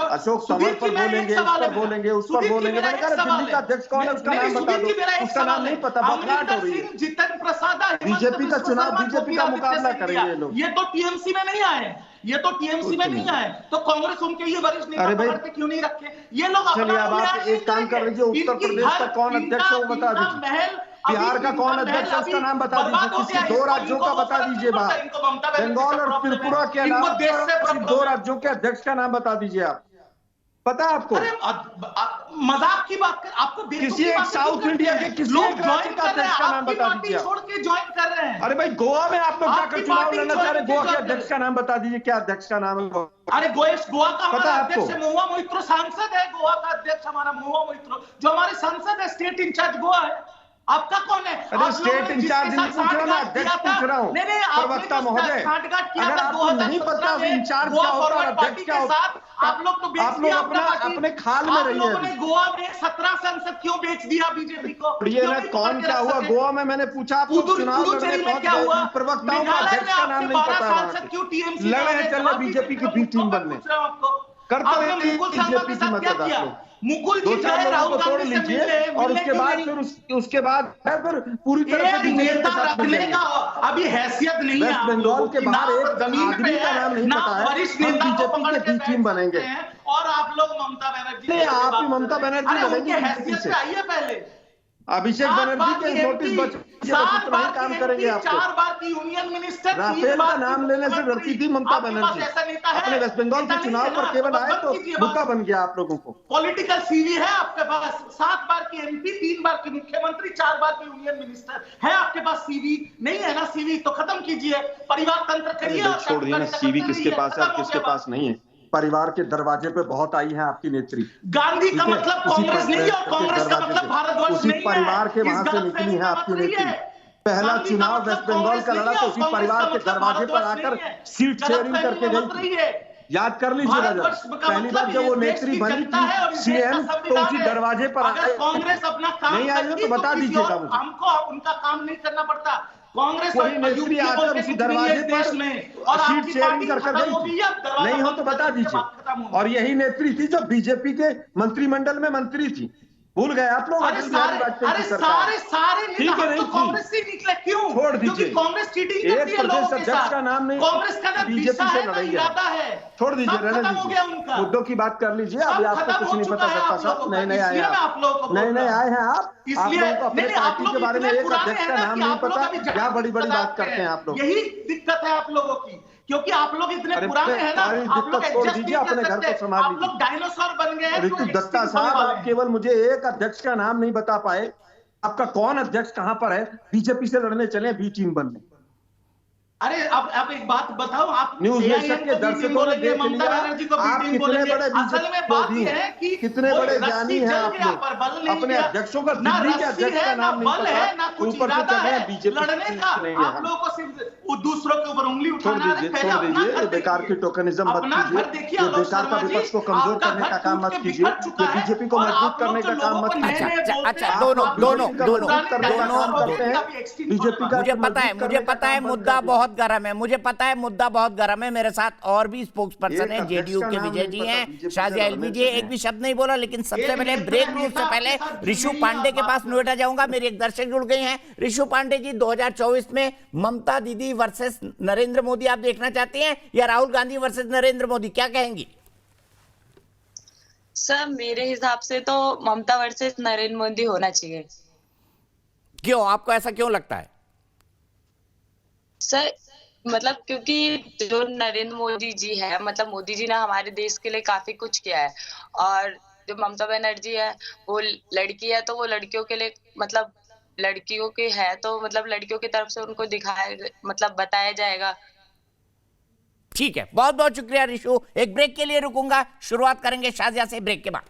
अशोक तंवर पर बोलेंगे, इस पर बोलेंगे, उस पर बोलेंगे। मैंने कहा दिल्ली का अध्यक्ष कौन है उसका नाम बता दो, उसका नाम नहीं पता, बकराहट हो रही है। जितन प्रसाद बीजेपी का चुनाव, बीजेपी का मुकाबला करेंगे लोग। ये तो टीएमसी में नहीं आए, ये तो टीएमसी में नहीं आए, तो कांग्रेस उनके ये वरिष्ठ नेता पकड़ के क्यों नहीं रखे? ये लोग चलिए अब आप एक काम कर लीजिए, उत्तर प्रदेश का कौन अध्यक्ष है वो बता दीजिए, बिहार का कौन अध्यक्ष है उसका नाम बता दीजिए, किसी 2 राज्यों का बता दीजिए बाहर, बंगाल और त्रिपुरा के अलावा किसी 2 राज्यों के अध्यक्ष का नाम बता दीजिए। आप पता है आपको? मजाक की बात कर, आपको किसी एक साउथ इंडिया के किसी एक राज्य का अध्यक्ष का नाम बता दीजिए। छोड़ के ज्वाइन कर रहे हैं। अरे भाई गोवा में आप लोग जाकर चुनाव लड़ना चाह रहे, गोवा के अध्यक्ष का नाम बता दीजिए, क्या अध्यक्ष का नाम है? अरे गोवा का पता है अध्यक्ष महुआ मोइत्रो सांसद है। गोवा का अध्यक्ष हमारा महुआ मोइत्रो, जो हमारे सांसद है, स्टेट इंचार्ज गोवा है। आपका कौन है? अरे स्टेट इंचार्ज नहीं पूछ रहा, मैं अध्यक्ष पूछ रहा हूँ। प्रवक्ता महोदय, अगर आपको नहीं पता इंचार्ज क्या होता है, अध्यक्ष क्या होता है, आप लोग अपने खाल में रहिए। आपने गोवा में 17 सांसद क्यों बेच दिया बीजेपी को? ये ना कौन क्या हुआ गोवा में, मैंने पूछा आपको चुनाव लड़ने पहुंच गए, प्रवक्ताओं का अध्यक्ष का नाम नहीं पता, लड़े चले बीजेपी की बी टीम बनने, करते रहे बीजेपी की मदद। आप लोग मुकुल जी 2-4 लोगों को तोड़ लीजिए और उसके बाद फिर पूरी तरह से बीजेपी के साथ मिलेंगे। अभी हैसियत नहीं है। वेस्ट बंगाल के बाहर एक आदमी का नाम नहीं पता है, हम बीजेपी के बी टीम बनेंगे। और आप लोग ममता बनर्जी, नहीं आप ही ममता बनर्जी बनेंगे बीजेपी से। आइए पहले अभिषेक बनर्जी के नोटिस बच नहीं काम करेंगे। आप 4 बार की यूनियन मिनिस्टर, राफेल का नाम लेने से डरती थी ममता बनर्जी। अपने वेस्ट बंगाल के चुनाव पर केवल आए तो मुद्दा बन गया आप लोगों को। पॉलिटिकल सीवी है आपके पास, 7 बार की एमपी, 3 बार की मुख्यमंत्री, 4 बार की यूनियन मिनिस्टर है आपके पास। सीवी नहीं है ना? सीवी तो खत्म कीजिए, परिवार तंत्र करिए। छोड़िए ना, सीवी किसके पास है और किसके पास नहीं है। परिवार के दरवाजे पे बहुत आई है आपकी नेत्री। गांधी का मतलब कांग्रेस नहीं है, और कांग्रेस का मतलब भारतवर्ष नहीं है। उसी परिवार के वहां से निकली है आपकी नेत्री। पहला चुनाव वेस्ट बंगाल का लड़ा तो उसी परिवार के दरवाजे पर आकर सीट शेयरिंग करके गई थी। याद कर लीजिएगा, जब पहली बार जब वो नेत्री बनी थी सीएम तो उसी दरवाजे पर आए। कांग्रेस अपना काम नहीं आई हो तो बता दीजिएगा मुझे। हमको उनका काम नहीं करना पड़ता। कांग्रेस कोई नेत्री आकर उसी दरवाजे पर सीट शेयरिंग कर गई थी, नहीं हो तो बता दीजिए। और यही नेत्री थी जो बीजेपी के मंत्रिमंडल में मंत्री थी, भूल गए आप लोग? अरे सारे नेता तो कांग्रेस से निकले क्यों? छोड़ दीजिए, कांग्रेस चीटिंग करती है लोगों के साथ। का नाम नहीं, कांग्रेस का बीजेपी से लड़ाई है। छोड़ दीजिए, रहने दीजिए, मुद्दों की बात कर लीजिए। अभी आपको कुछ नहीं पता सत्ता साहब, नए नए आए हैं आप, नए नए आए हैं आप लोगों को अपने पार्टी के बारे में एक अध्यक्ष का नाम नहीं पता, क्या बड़ी बड़ी बात करते हैं आप लोग। यही दिक्कत है आप लोगों की क्योंकि आप लोग इतने पुराने हैं ना, आप लोग छोड़ एडजस्ट दीजिए, नहीं अपने कर घर को सकते, संभाल आप लोग डायनासोर बन गए हैं। ऋतु दत्ता साहब, आप केवल मुझे एक अध्यक्ष का नाम नहीं बता पाए, आपका कौन अध्यक्ष कहां पर है? बीजेपी से लड़ने चले बी टीम बनने। अरे अब एक बात बताओ, आप न्यूज नेशन के दर्शकों ने देख लिया आप कितने बड़े असल में बात यह है कि कितने बड़े ज्ञानी हैं आप लोग। अपने अध्यक्षों का दिल्ली के अध्यक्ष का नाम नहीं पता, ऊपर से चल रहे हैं बीजेपी लड़ने का। आप लोगों को सिर्फ दूसरों के ऊपर उंगली उठाना है। छोड़ दीजिए, बेकार की टोकनिज्म मत कीजिए, बेकार का विपक्ष को कमजोर करने का काम मत कीजिए, बीजेपी को मजबूत करने का काम मत कीजिए। अच्छा, दोनों बीजेपी का मुझे पता है मुद्दा बहुत गर्म है, मुझे पता है मुद्दा बहुत गर्म है। मेरे साथ और भी स्पोक्स पर्सन है, जेडीयू के विजय जी हैं, शाजिया एलवी जी, एक भी शब्द नहीं बोला। लेकिन सबसे पहले ब्रेक न्यूज से पहले ऋषु पांडे के पास नोएडा जाऊंगा। मेरे एक दर्शक जुड़ गए हैं। ऋषु पांडे जी, 2024 में ममता दीदी वर्सेस नरेंद्र मोदी आप देखना चाहती हैं या राहुल गांधी वर्सेस नरेंद्र मोदी, क्या कहेंगी? सर मेरे हिसाब से तो ममता वर्सेस नरेंद्र मोदी होना चाहिए। क्यों, आपको ऐसा क्यों लगता है? सर मतलब क्योंकि जो नरेंद्र मोदी जी है, मतलब मोदी जी ने हमारे देश के लिए काफी कुछ किया है, और जो ममता बनर्जी है वो लड़की है, तो वो लड़कियों के लिए मतलब लड़कियों के है तो मतलब लड़कियों की तरफ से उनको दिखाया मतलब बताया जाएगा। ठीक है, बहुत बहुत शुक्रिया ऋषु। एक ब्रेक के लिए रुकूंगा, शुरुआत करेंगे शाजिया से ब्रेक के बाद।